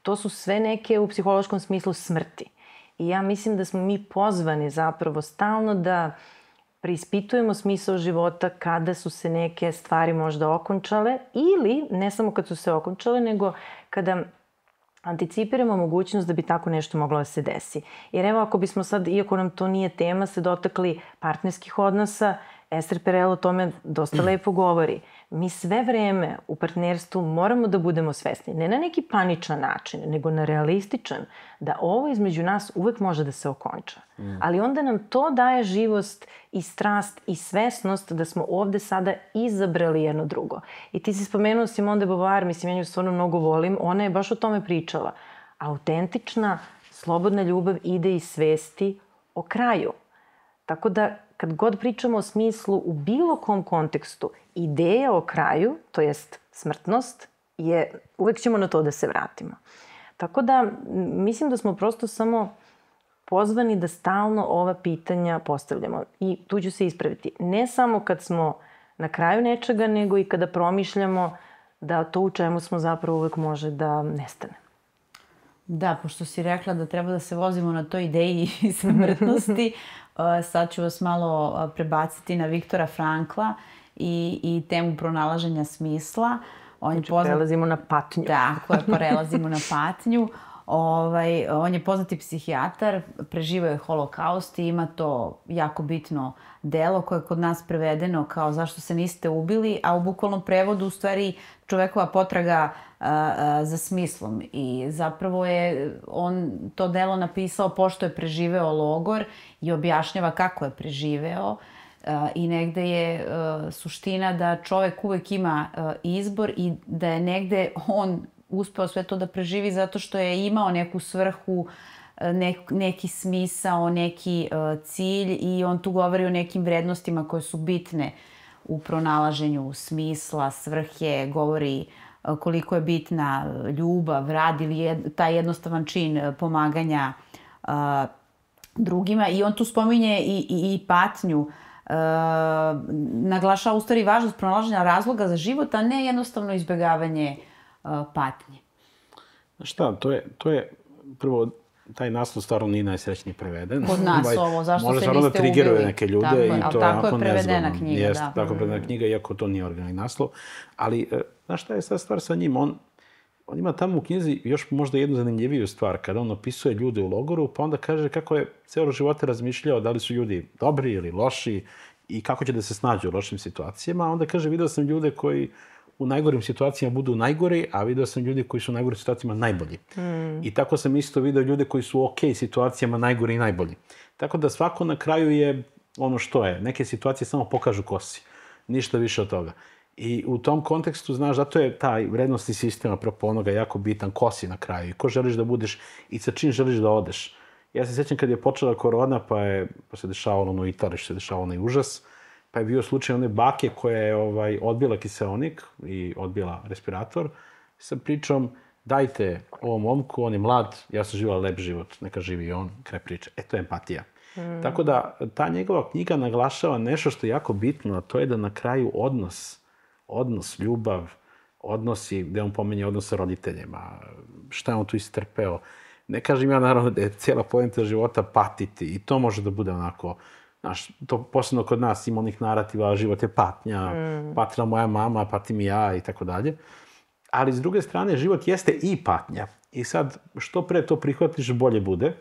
to su sve neke u psihološkom smislu smrti. I ja mislim da smo mi pozvani zapravo stalno da preispitujemo smisao života kada su se neke stvari možda okončale ili ne samo kad su se okončale, nego kada anticipiramo mogućnost da bi tako nešto moglo da se desi. Jer evo ako bismo sad, iako nam to nije tema, se dotakli partnerskih odnosa, Ester Perel o tome dosta lepo govori. Mi sve vreme u partnerstvu moramo da budemo svesni, ne na neki paničan način, nego na realističan, da ovo između nas uvek može da se okonča. Ali onda nam to daje živost i strast i svesnost da smo ovde sada izabrali jedno drugo. I ti si spomenuo Simone de Beauvoir, mislim, ja nju stvarno mnogo volim, ona je baš o tome pričala. Autentična, slobodna ljubav ide iz svesti o kraju. Tako da, kad god pričamo o smislu u bilo kom kontekstu, ideja o kraju, to jest smrtnost, uvek ćemo na to da se vratimo. Tako da, mislim da smo prosto samo pozvani da stalno ova pitanja postavljamo. I tu ću se ispraviti. Ne samo kad smo na kraju nečega, nego i kada promišljamo da to u čemu smo zapravo uvek može da nestane. Da, pošto si rekla da treba da se vozimo na toj ideji smrtnosti, sad ću vas malo prebaciti na Viktora Frankla i temu pronalaženja smisla. Prelazimo na patnju. Tako je, prelazimo na patnju. On je poznati psihijatar, preživao je holokaust i ima to jako bitno delo koje je kod nas prevedeno kao Zašto se niste ubili, a u bukvalnom prevodu u stvari čovekova potraga za smislom. I zapravo je on to delo napisao pošto je preživeo logor i objašnjava kako je preživeo. I negde je suština da čovek uvek ima izbor i da je negde on uspeo sve to da preživi zato što je imao neku svrhu, neki smisao, neki cilj i on tu govori o nekim vrednostima koje su bitne u pronalaženju smisla, svrhe, govori koliko je bitna ljubav, rad ili taj jednostavan čin pomaganja drugima. I on tu spominje i patnju, naglašava u stvari važnost pronalaženja razloga za život, a ne jednostavno izbjegavanje patnje. Šta, to je prvo, taj naslov stvarno nije najsrećniji preveden. Kod nas ovo, zašto se niste ubili. Može stvarno da triggeruje neke ljude i to je tako je prevedena knjiga, da. Tako je prevedena knjiga, iako to nije originalni naslov. Ali, znaš šta je sad stvar sa njim? On ima tamo u knjizi još možda jednu zanimljiviju stvar, kada on opisuje ljude u logoru, pa onda kaže kako je celo života razmišljao da li su ljudi dobri ili loši i kako će da se snađu u lošim situacijama. A onda kaže, video sam ljude koji u najgorim situacijama budu najgori, a video sam ljudi koji su u najgorim situacijama najbolji. I tako sam isto video ljude koji su u okej situacijama najgori i najbolji. Tako da svako na kraju je ono što je. Neke situacije samo pokažu ko si. Ništa više od toga. I u tom kontekstu, znaš, zato je taj vrednostni sistem, apropo onoga, jako bitan, ko si na kraju i ko želiš da budeš i sa čim želiš da odeš. Ja se sjećam kad je počela korona, pa se dešavalo ono u Italiji, što se dešavalo onaj užas, pa je bio slučaj one bake koja je odbila kiseonik i odbila respirator sa pričom dajte ovom momku, on je mlad, ja sam živjela lep život, neka živi i on, kraj priče. To je empatija. Tako da ta njegova knjiga naglašava nešto što je jako bitno, a to je da na kraju odnos, ljubav, odnosi, gde on pomenje odnos sa roditeljima, šta je on tu istrpeo. Ne kažem ja naravno da je cijela poenta života patiti i to može da bude onako, znaš, to posebno kod nas ima onih narativa, život je patnja, patila moja mama, patim i ja i tako dalje. Ali s druge strane, život jeste i patnja. I sad, što pre to prihvatiš, bolje bude.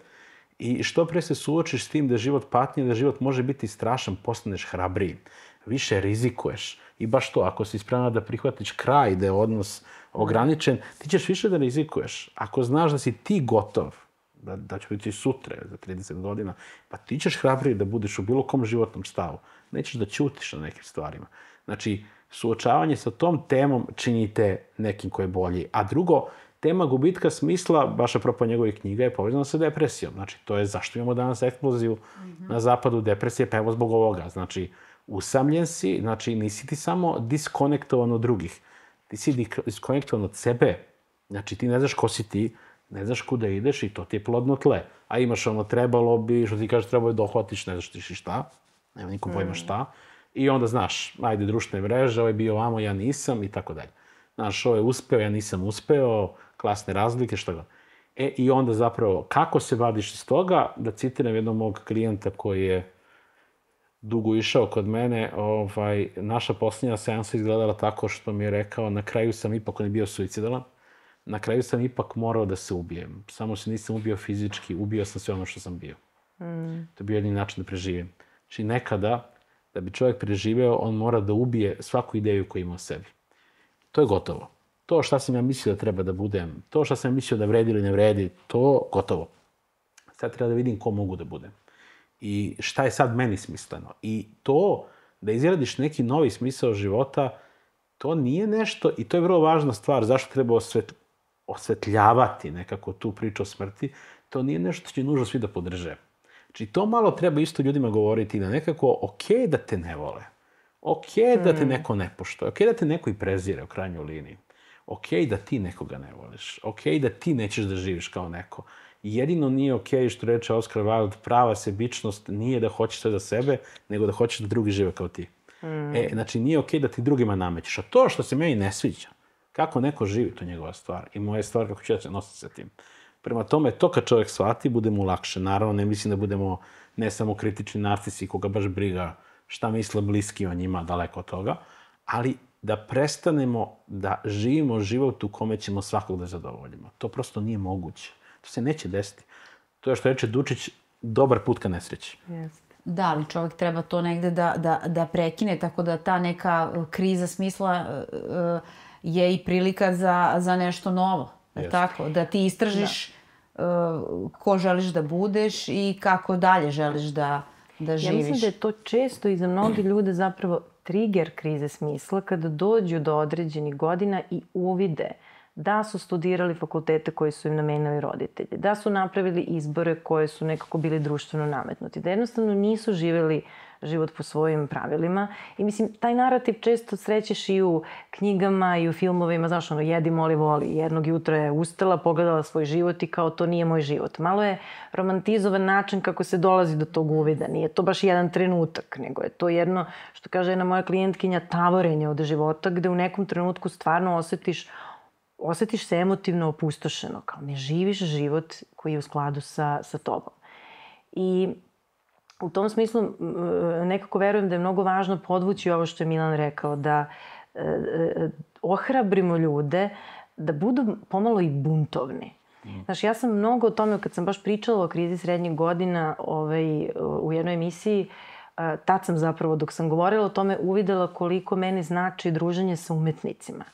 I što pre se suočiš s tim da je život patnja, da život može biti strašan, postaneš hrabriji. Više rizikuješ. I baš to, ako si spremna da prihvatiš kraj, da je odnos ograničen, ti ćeš više da rizikuješ. Ako znaš da si ti gotov, da će biti sutra, za 30 godina, pa ti ćeš hrabriji da budeš u bilo kom životnom stavu. Nećeš da ćutiš na nekim stvarima. Znači, suočavanje sa tom temom činite nekim ko je bolji. A drugo, tema gubitka smisla, baš apropo njegove knjiga, je povezana sa depresijom. Znači, to je zašto imamo danas eksploziju na zapadu depresije, pa evo zbog ovoga. Znači, usamljen si, znači nisi ti samo diskonektovan od drugih. Ti si diskonektovan od sebe. Znači, ti ne znaš ko si ti, ne znaš kuda ideš i to ti je plodno tle. A imaš ono, trebalo bi, što ti kažeš, trebalo je dohvatiš, ne znaš ti šta, nema niko pojma šta. I onda znaš, ajde, društvene mreže, ovaj je bio vamo, ja nisam, i tako dalje. Znaš, ovo je uspeo, ja nisam uspeo, klasne razlike, šta god. I onda zapravo, kako se vadiš iz toga, da citiram jednog mog klijenta koji je dugo išao kod mene, naša posljednja seansa izgledala tako što mi je rekao, na kraju sam ipak, on je bio suicidalan, na kraju sam ipak morao da se ubijem. Samo se nisam ubio fizički, ubio sam sve ono što sam bio. To je bio jedini način da preživim. Znači nekada, da bi čovjek preživeo, on mora da ubije svaku ideju koju ima u sebi. To je gotovo. To šta sam ja mislio da treba da budem, to šta sam mislio da vredi ili ne vredi, to gotovo. Sad treba da vidim ko mogu da budem. I šta je sad meni smisleno. I to, da izgradiš neki novi smisao života, to nije nešto, i to je vrlo važna stvar, zašto treba osvetljavati nekako tu priču o smrti, to nije nešto što će nužno svi da podrže. Znači, to malo treba isto ljudima govoriti, da nekako, okej da te ne vole, okej da te neko ne poštuje, okej da te neko i prezire u krajnjoj liniji, okej da ti nekoga ne voliš, okej da ti nećeš da živiš kao neko. Jedino nije okej, što reče Oscar Wilde, prava sebičnost nije da hoćeš sve za sebe, nego da hoćeš da drugi žive kao ti. Znači, nije okej da ti drugima namećeš. A to što se meni ne sviđa, kako neko živi, to je njegova stvar. I moja je stvar kako ću ja se nositi sa tim. Prema tome, to kad čovjek shvati, bude mu lakše. Naravno, ne mislim da budemo ne samo kritični narcisi koga baš briga šta misle bliski o njima, daleko od toga, ali da prestanemo da živimo život u kome ćemo svakog da zadovoljimo. To prosto nije moguće. To se neće desiti. To je što reče Dučić, dobar put ka nesreći. Da, ali čovjek treba to negde da prekine, tako da ta neka kriza smisla je i prilika za nešto novo. Tako, da ti istražiš ko želiš da budeš i kako dalje želiš da živiš. Ja mislim da je to često i za mnogi ljude zapravo trigger krize smisla kada dođu do određenih godina i uvide da su studirali fakultete koje su im namenili roditelji, da su napravili izbore koje su nekako bili društveno nametnuti, da jednostavno nisu živjeli život po svojim pravilima. I mislim, taj narativ često srećeš i u knjigama i u filmovima, znaš, jedi, moli, voli. Jednog jutra je ustala, pogledala svoj život i kao to nije moj život. Malo je romantizovan način kako se dolazi do tog uvida. Nije to baš jedan trenutak, nego je to jedno, što kaže jedna moja klijentkinja, tavorenje od života, gde u nekom trenutku stvarno osjetiš se emotivno opustošeno, kao ne živiš život koji je u skladu sa tobom. I u tom smislu nekako verujem da je mnogo važno podvući ovo što je Milan rekao, da ohrabrimo ljude da budu pomalo i buntovni. Znaš, ja sam mnogo o tome, kad sam baš pričala o krizi srednjih godina u jednoj emisiji, tad sam zapravo, dok sam govorila o tome, uvidela koliko meni znači druženje sa umetnicima.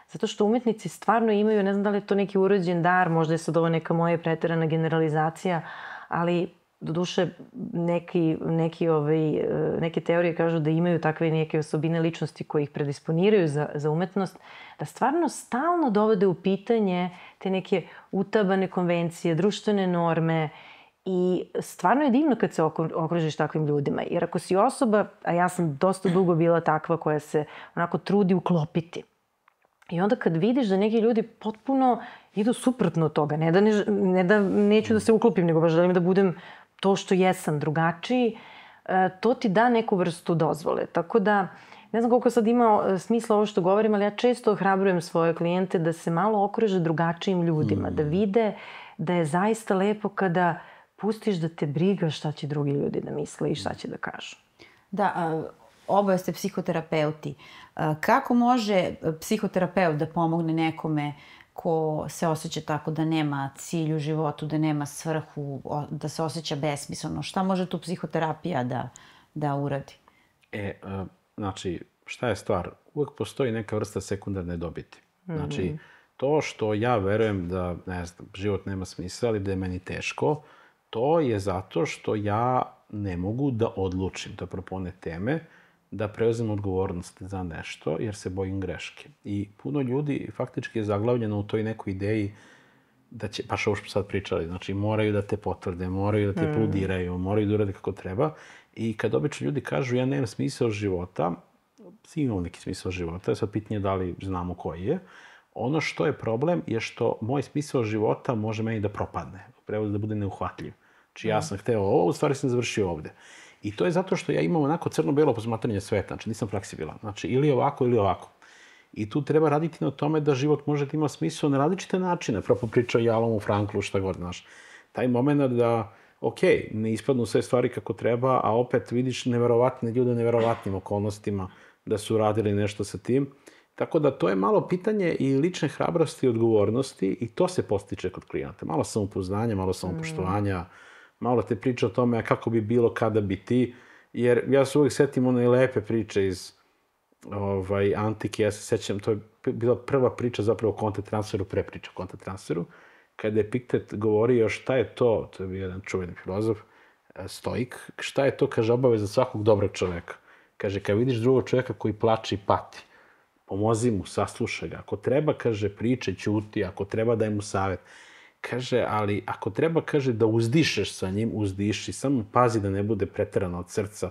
Zato što umetnici stvarno imaju, ne znam da li je to neki urođen dar, možda je sad ovo neka moja preterana generalizacija, ali doduše neke teorije kažu da imaju takve neke osobine ličnosti koji ih predisponiraju za umetnost, da stvarno stalno dovode u pitanje te neke utabane konvencije, društvene norme. I stvarno je divno kad se okružiš takvim ljudima. Jer ako si osoba, a ja sam dosta dugo bila takva koja se onako trudi uklopiti. I onda kad vidiš da neki ljudi potpuno idu suprotno od toga, ne da neću da se uklopim, nego baš želim da budem to što jesam, drugačiji, to ti da neku vrstu dozvole. Tako da, ne znam koliko sad ima smisla ovo što govorim, ali ja često ohrabrujem svoje klijente da se malo okruže drugačijim ljudima, da vide da je zaista lepo kada pustiš da te briga šta će drugi ljudi da misle i šta će da kažu. Da, oboje ste psihoterapeuti. Kako može psihoterapeut da pomogne nekome ko se osjeća tako da nema cilj u životu, da nema svrhu, da se osjeća besmisleno? Šta može tu psihoterapija da uradi? Znači, šta je stvar? Uvek postoji neka vrsta sekundarne dobiti. Znači, to što ja verujem da, ne znam, život nema smisla ili da je meni teško, to je zato što ja ne mogu da odlučim, to je propone teme, da preuzem odgovornost za nešto, jer se bojim greške. I puno ljudi faktički je zaglavljeno u toj nekoj ideji da će, baš ovo što sad pričali, znači moraju da te potvrde, moraju da te pludiraju, moraju da urade kako treba. I kad obično ljudi kažu ja nemam smisao života, svi imamo neki smisao života, sad pitanje je da li znamo koji je. Ono što je problem je što moj smisao života može meni da propadne, da bude neuhvatljiv. Znači ja sam hteo ovo, u stvari sam završio ovde. I to je zato što ja imam onako crno-belo posmatranje sveta, znači nisam fleksibilan. Znači ili ovako ili ovako. I tu treba raditi na tome da život može da ima smisao na različite načine. Propo priča o Jalomu, Franklu, šta god, znaš. Taj moment da ok, ne ispadnu sve stvari kako treba, a opet vidiš neverovatne ljude u neverovatnim okolnostima da su radili nešto sa tim. Tako da to je malo pitanje i lične hrabrosti i odgovornosti i to se postiče kod klijenata. Malo samopouzdanja, malo samopoštovanja, malo te priče o tome kako bi bilo kada bi ti. Jer ja se uvijek setim one lepe priče iz antike, ja se sećam, to je bila prva priča zapravo o content transferu, pre priča o content transferu, kada je Epiktet govorio šta je to je bio jedan čuveni filozof, stoik, šta je to, kaže, obaveza svakog dobrog čoveka. Kaže, kad vidiš drugog čoveka koji plače i pati, pomozi mu, saslušaj ga. Ako treba, kaže, priče, ćuti, ako treba, daj mu savjet. Kaže, ali ako treba, kaže, da uzdišeš sa njim, uzdiši, samo pazi da ne bude preterano od srca,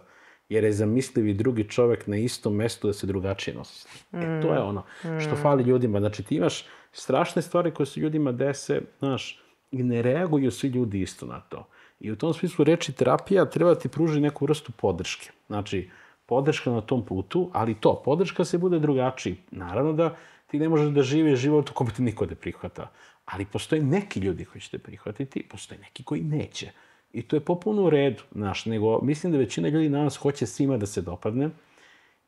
jer je zamislivi drugi čovek na istom mestu da se drugačije nosi. To je ono što fali ljudima. Znači, ti imaš strašne stvari koje se ljudima dese, znaš, i ne reaguju svi ljudi isto na to. I u tom smislu reči terapija treba ti pruži neku vrstu podrške. Znači, podrška na tom putu, ali podrška se bude drugačiji. Naravno da ti ne možeš da živiš život u kome te niko ne prihvata. Ali postoje neki ljudi koji će te prihvatiti, postoje neki koji neće. I to je popuno u redu, znaš, nego mislim da većina ljudi danas hoće svima da se dopadne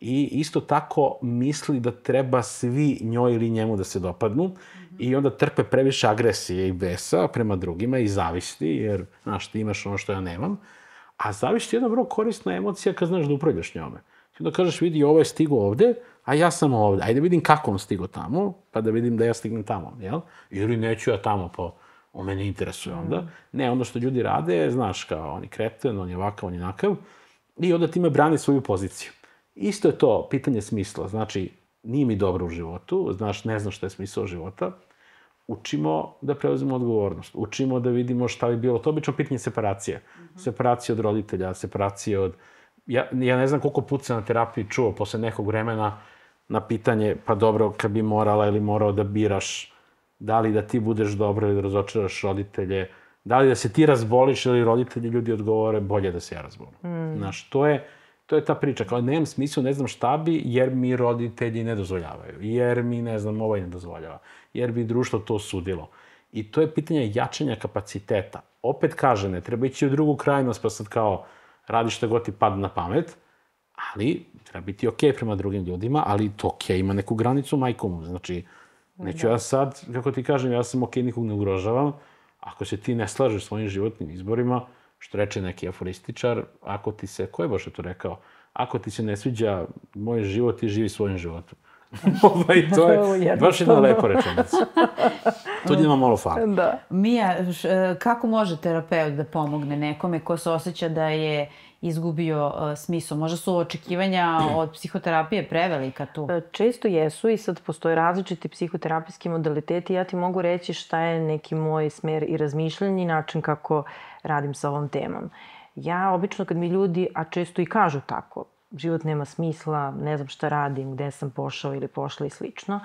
i isto tako misli da treba svi njoj ili njemu da se dopadnu i onda trpe previše agresije i besa prema drugima i zavisti, jer, znaš, ti imaš ono što ja nemam. A zavist je jedna vrlo korisna emocija kad znaš da upravljaš njome. Ti onda kažeš, vidi, ovo je stigo ovde, a ja sam ovde. Ajde vidim kako on stigo tamo, pa da vidim da ja stignem tamo, jel? Ili neću ja tamo, pa on me ne interesuje onda. Ne, ono što ljudi rade, znaš, kao on je kreten, on je ovakav, on je nakav, i onda time brani svoju poziciju. Isto je to pitanje smisla. Znači, nije mi dobro u životu, znaš, ne znam šta je smisao života. Učimo da preuzimo odgovornost. Učimo da vidimo šta bi bilo. To je obično pitanje separacije. Separacije od roditelja, separacije od... Ja ne znam koliko puta sam na terapiji čuo posle nekog vremena na pitanje, pa dobro, kad bi morala ili morao da biraš da li da ti budeš dobro ili da razočaraš roditelje, da li da se ti razboliš ili roditelji, ljudi odgovore, bolje da se ja razbolim. Znaš, to je ta priča. Kao, nemam smisla, ne znam šta bi, jer mi roditelji ne dozvoljavaju. Jer mi, ne znam, ovaj ne dozvoljava. Jer bi društvo to osudilo. I to je pitanje jačanja kapaciteta. Opet kaže, ne treba ići u drugu krajnost, pa sad kao radiš šta god ti pada na pamet, ali treba biti okej prema drugim ljudima, ali to okej ima neku granicu majkomu. Znači, neću ja sad, kako ti kažem, ja sam okej, nikog ne ugrožavam. Ako se ti ne slažeš svojim životnim izborima, što reče neki aforističar, ako ti se, ko je Bože to rekao? Ako ti se ne sviđa moj život, ti živi svojim životom. To je baš jedna lepa rečenica. To njima malo fali. Mija, kako može terapeut da pomogne nekome ko se osjeća da je izgubio smisao? Možda su očekivanja od psihoterapije prevelika tu? Često jesu i sad postoje različiti psihoterapijski modaliteti. Ja ti mogu reći šta je neki moj smer i razmišljanje i način kako radim sa ovom temom. Ja obično kad mi ljudi, a često i kažu tako, život nema smisla, ne znam šta radim, gde sam pošao ili pošla i slično,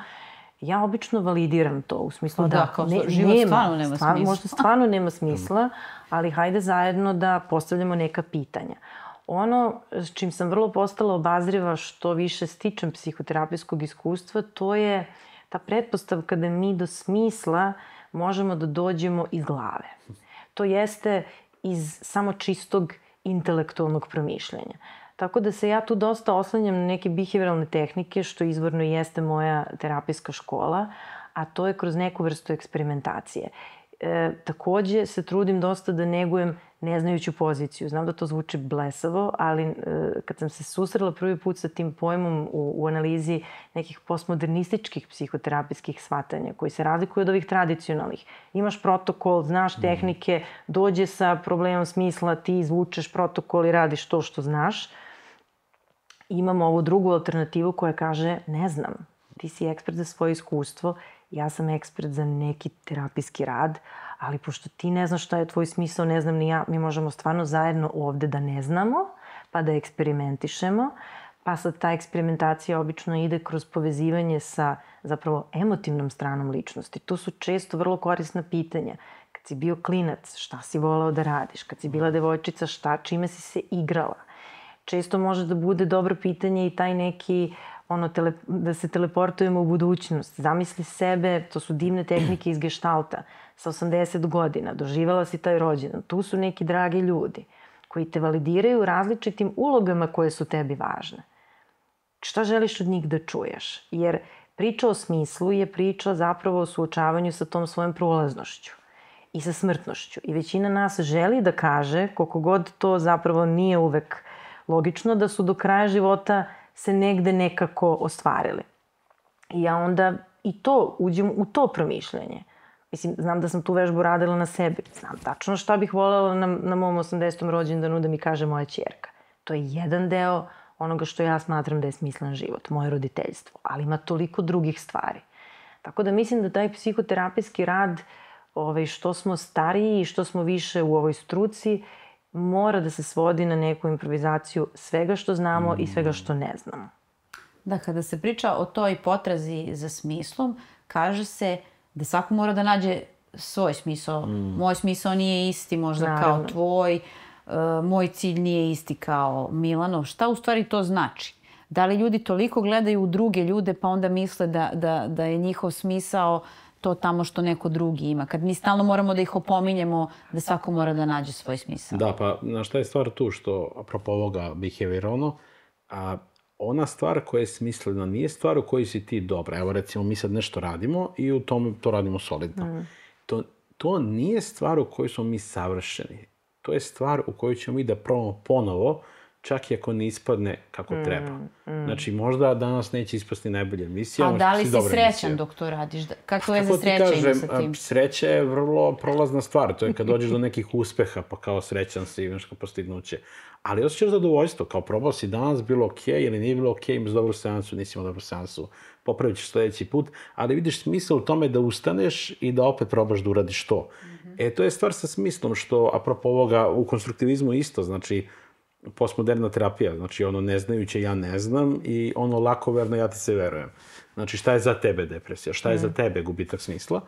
ja obično validiram to u smislu da život stvarno nema smisla. Možda stvarno nema smisla, ali hajde zajedno da postavljamo neka pitanja. Ono s čim sam vrlo postala obazriva što više stičem psihoterapijskog iskustva, to je ta pretpostavka da mi do smisla možemo da dođemo iz glave. To jeste iz samo čistog intelektualnog promišljanja. Tako da se ja tu dosta oslanjam na neke behavioralne tehnike, što izvorno jeste moja terapijska škola, a to je kroz neku vrstu eksperimentacije. Takođe se trudim dosta da negujem neznajuću poziciju. Znam da to zvuči blesavo, ali kad sam se susrela prvi put sa tim pojmom u analizi nekih postmodernističkih psihoterapijskih shvatanja, koji se razlikuju od ovih tradicionalnih. Imaš protokol, znaš tehnike, dođe sa problemom smisla, ti izvučeš protokol i radiš to što znaš. Imamo ovu drugu alternativu koja kaže, ne znam, ti si ekspert za svoje iskustvo, ja sam ekspert za neki terapijski rad, ali pošto ti ne znaš šta je tvoj smisao, ne znam ni ja, mi možemo stvarno zajedno ovde da ne znamo, pa da eksperimentišemo, pa sad ta eksperimentacija obično ide kroz povezivanje sa zapravo emotivnom stranom ličnosti. Tu su često vrlo korisna pitanja. Kad si bio klinac, šta si voleo da radiš? Kad si bila devojčica, čime si se igrala? Često može da bude dobro pitanje i taj neki da se teleportujemo u budućnost. Zamisli sebe, to su divne tehnike iz geštalta, sa 80 godina, doživala si taj rođendan. Tu su neki dragi ljudi koji te validiraju različitim ulogama koje su tebi važne. Šta želiš od njih da čuješ? Jer priča o smislu je priča zapravo o suočavanju sa tom svojom prolaznošću i sa smrtnošću. I većina nas želi da kaže, koliko god to zapravo nije uvek logično, da su do kraja života se negde nekako ostvarili. I ja onda uđem u to promišljanje. Mislim, znam da sam tu vežbu radila na sebi. Znam tačno šta bih voljela na mom 80. rođendanu da mi kaže moja ćerka. To je jedan deo onoga što ja smatram da je smislen život, moje roditeljstvo. Ali ima toliko drugih stvari. Tako da mislim da taj psihoterapijski rad, što smo stariji i što smo više u ovoj struci, mora da se svodi na neku improvizaciju svega što znamo i svega što ne znamo. Da, kada se priča o toj potrazi za smislom, kaže se da svako mora da nađe svoj smisao. Moj smisao nije isti možda kao tvoj, moj cilj nije isti kao Milanov. Šta u stvari to znači? Da li ljudi toliko gledaju u druge ljude pa onda misle da je njihov smisao to tamo što neko drugi ima? Kad mi stalno moramo da ih opominjemo da svako mora da nađe svoj smisao. Da, pa šta je stvar tu što, apropo ovoga behavioralno, ona stvar koja je smislena nije stvar u kojoj si ti dobra. Evo recimo mi sad nešto radimo i u tome to radimo solidno. To nije stvar u kojoj smo mi savršeni. To je stvar u kojoj ćemo mi da probamo ponovo, čak i ako ne ispadne kako treba. Znači, možda danas neće ispasti najbolja emisija. A da li si srećan dok to radiš? Kako je za sreća ima sa tim? Sreća je vrlo prolazna stvar. To je kad dođeš do nekih uspeha, pa kao srećan si, imaš kao postignuće. Ali osjećaš zadovoljstvo, kao probao si danas, bilo okej ili nije bilo okej, imaš dobru seansu, nisi imao dobru seansu, popravit ćeš sledeći put, ali vidiš smisao u tome da ustaneš i da opet probaš da uradiš to. To je stvar sa smislom, što, apropo ovoga, u konstruktivizmu isto, znači, postmoderna terapija, znači ono neznajuće ja ne znam i ono lakoverno ja ti se verujem. Znači šta je za tebe depresija, šta je za tebe gubitak smisla,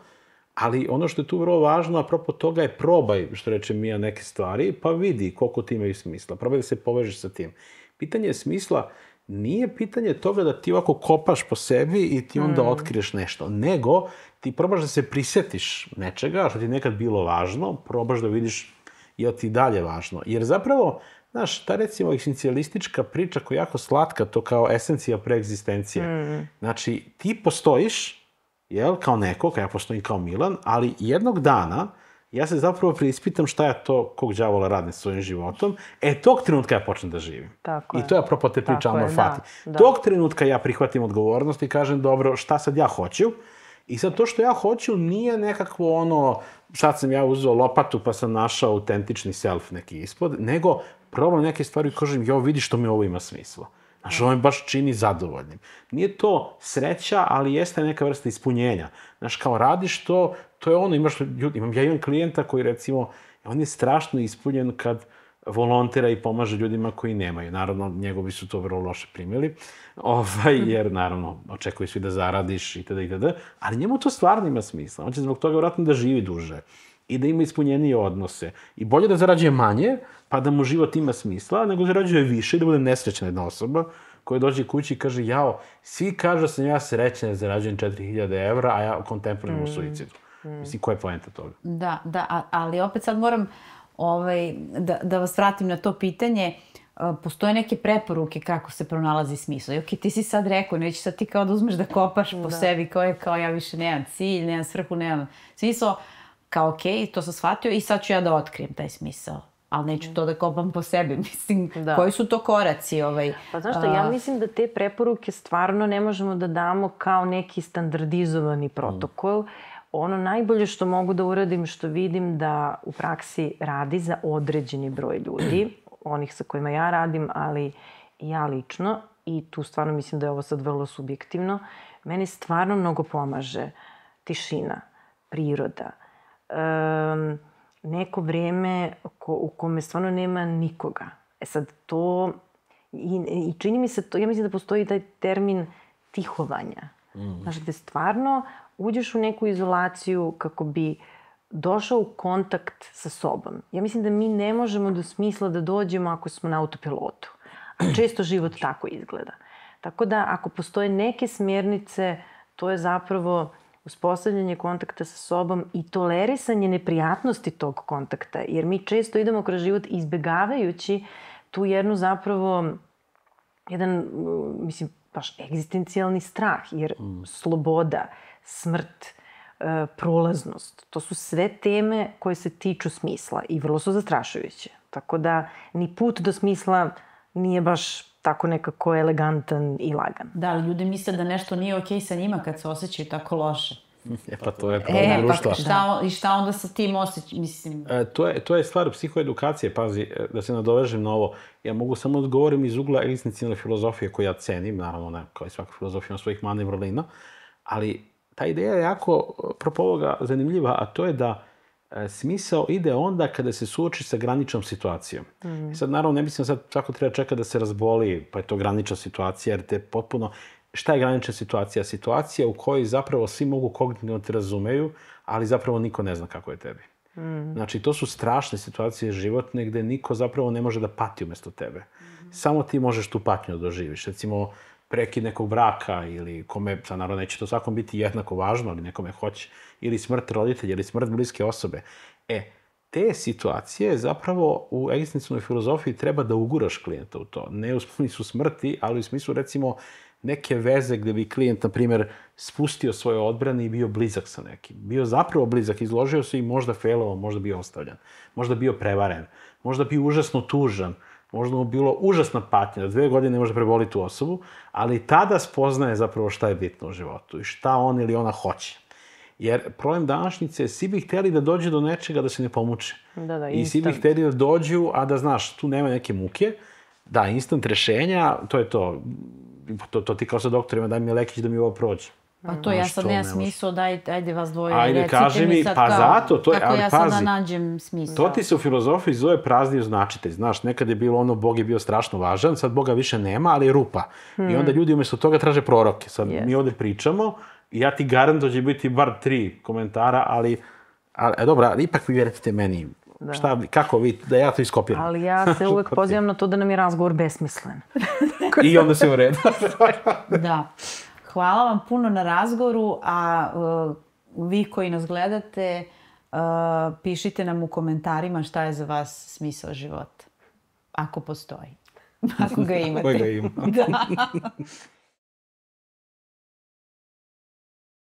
ali ono što je tu vrlo važno, apropo toga je probaj, što reče Mija, neke stvari, pa vidi koliko ti imaju smisla, probaj da se povežeš sa tim. Pitanje smisla nije pitanje toga da ti ovako kopaš po sebi i ti onda otkriješ nešto, nego ti probaš da se prisjetiš nečega što ti nekad bilo važno, probaš da vidiš je ti dalje važno. Jer zapravo, znaš, ta recimo eksistencijalistička priča koja je jako slatka, to kao esencija preegzistencije. Znači, ti postojiš, kao neko, kao ja postojim kao Milan, ali jednog dana ja se zapravo preispitam šta je to, kog đavola radim sa svojim životom, tog trenutka ja počnem da živim. I to je apropo te priče Amor Fati. Tog trenutka ja prihvatim odgovornost i kažem, dobro, šta sad ja hoću? I sad to što ja hoću nije nekakvo ono, sad sam ja uzeo lopatu pa sam našao autentični self neki ispod, nego probam neke stvari i kažem, vidi što mi ovo ima smisla. Znaš, ovo me baš čini zadovoljnim. Nije to sreća, ali jeste neka vrsta ispunjenja. Znaš, kao radiš to, to je ono, ja imam klijenta koji recimo, on je strašno ispunjen kad volontira i pomaže ljudima koji nemaju. Naravno, njegovi su to vrlo loše primili, jer naravno, očekuju svi da zaradiš itd. Ali njemu to stvarno ima smisla. On će zbog toga vratno da živi duže i da ima ispunjenije odnose. I bolje da zarađuje manje, pa da mu život ima smisla, nego zarađuje više i da bude nesrećna jedna osoba koja dođe kući i kaže, svi kažu da sam ja srećan da zarađujem 4000 evra, a ja kontempliram u suicidu. Mislim, koja je poenta toga? Da, ali opet sad moram da vas vratim na to pitanje. Postoje neke preporuke kako se pronalazi smisla. I ti si sad rekao, neće sad ti kao da uzmeš da kopaš po sebi, kao ja više nemam cilj, nemam svrhu, nemam smisao. Kao okej, to sam shvatio i sad ću ja da otkrijem taj smisao. Ali neću to da kopam po sebi. Mislim, koji su to koraci? Pa znaš što, ja mislim da te preporuke stvarno ne možemo da damo kao neki standardizovani protokol. Ono najbolje što mogu da uradim, što vidim da u praksi radi za određeni broj ljudi, onih sa kojima ja radim, ali i ja lično, i tu stvarno mislim da je ovo sad vrlo subjektivno, meni stvarno mnogo pomaže tišina, priroda, neko vreme u kome stvarno nema nikoga. Sad to, i čini mi se to, ja mislim da postoji taj termin tihovanja. Znaš, gde stvarno uđeš u neku izolaciju kako bi došao u kontakt sa sobom. Ja mislim da mi ne možemo do smisla da dođemo ako smo na autopilotu. A često život tako izgleda. Tako da ako postoje neke smjernice, to je zapravo uspostavljanje kontakta sa sobom i tolerisanje neprijatnosti tog kontakta. Jer mi često idemo kroz život izbjegavajući tu jednu zapravo, jedan, mislim, baš egzistencijalni strah. Jer sloboda, smrt, prolaznost, to su sve teme koje se tiču smisla i vrlo su zastrašujuće. Tako da ni put do smisla nije baš tako nekako elegantan i lagan. Da, ali ljudi misle da nešto nije okej sa njima kad se osjećaju tako loše. Pa to je problem društva. I šta onda sa tim osjećaju, mislim? To je stvar psihoedukacije, pazi, da se nadovežem na ovo. Ja mogu samo odgovorim iz ugla egzistencijalne filozofije koju ja cenim, naravno ne, kao i svaka filozofija ima svojih mana i vrlina, ali ta ideja je jako, propo ovoga, zanimljiva, a to je da smisao ide onda kada se suoči sa graničnom situacijom. Sad, naravno, ne mislim sad svako treba čekati da se razboli, pa je to granična situacija, jer te potpuno... Šta je granična situacija? Situacija u kojoj zapravo svi mogu kognitivno te razumeju, ali zapravo niko ne zna kako je tebi. Znači, to su strašne situacije životne gde niko zapravo ne može da pati umjesto tebe. Samo ti možeš tu patnju da doživiš. Recimo, prekid nekog braka ili kome, sad naravno neće to svakom biti jednako važno, ali nekome hoće, ili smrt roditelja, ili smrt bliske osobe. Te situacije zapravo u egzistencijalnoj filozofiji treba da uguraš klijenta u to. Ne u smislu smrti, ali u smislu, recimo, neke veze gde bi klijent, na primjer, spustio svoje odbrane i bio blizak sa nekim. Bio zapravo blizak, izložio se i možda failovao, možda bio ostavljan, možda bio prevaren, možda bio užasno tužan, možda mu bilo užasna patnja, da 2 godine ne može preboliti tu osobu, ali tada spoznaje zapravo šta je bitno u životu i šta on ili ona hoće. Jer problem današnjice, svi bi htjeli da dođe do nečega da se ne pomuče. I svi bi htjeli da dođu, a da znaš, tu nema neke muke. Da, instant rešenja, to je to. To ti kao sa doktorima, daj mi lekić da mi ovo prođe. Pa to ja sad nema smisla, ajde vas dvoje, ajde, recite mi sad kako ja sad da nađem smisla. To ti se u filozofiji zove prazni označitelj. Znaš, nekad je bilo ono, Bog je bio strašno važan, sad Boga više nema, ali je rupa. I onda ljudi umjesto toga traže proroke. Sad mi ovdje pričamo i ja ti garantujem da će biti bar 3 komentara, ali dobro, ipak vi vjerujete meni. Šta, kako vi, da ja to iskopiram. Ali ja se uvek pozivam na to da nam je razgovor besmislen. I onda se ureda. Da. Hvala vam puno na razgovoru, a vi koji nas gledate, pišite nam u komentarima šta je za vas smisao života. Ako postoji. Ako ga imate. Koji ga ima. Da.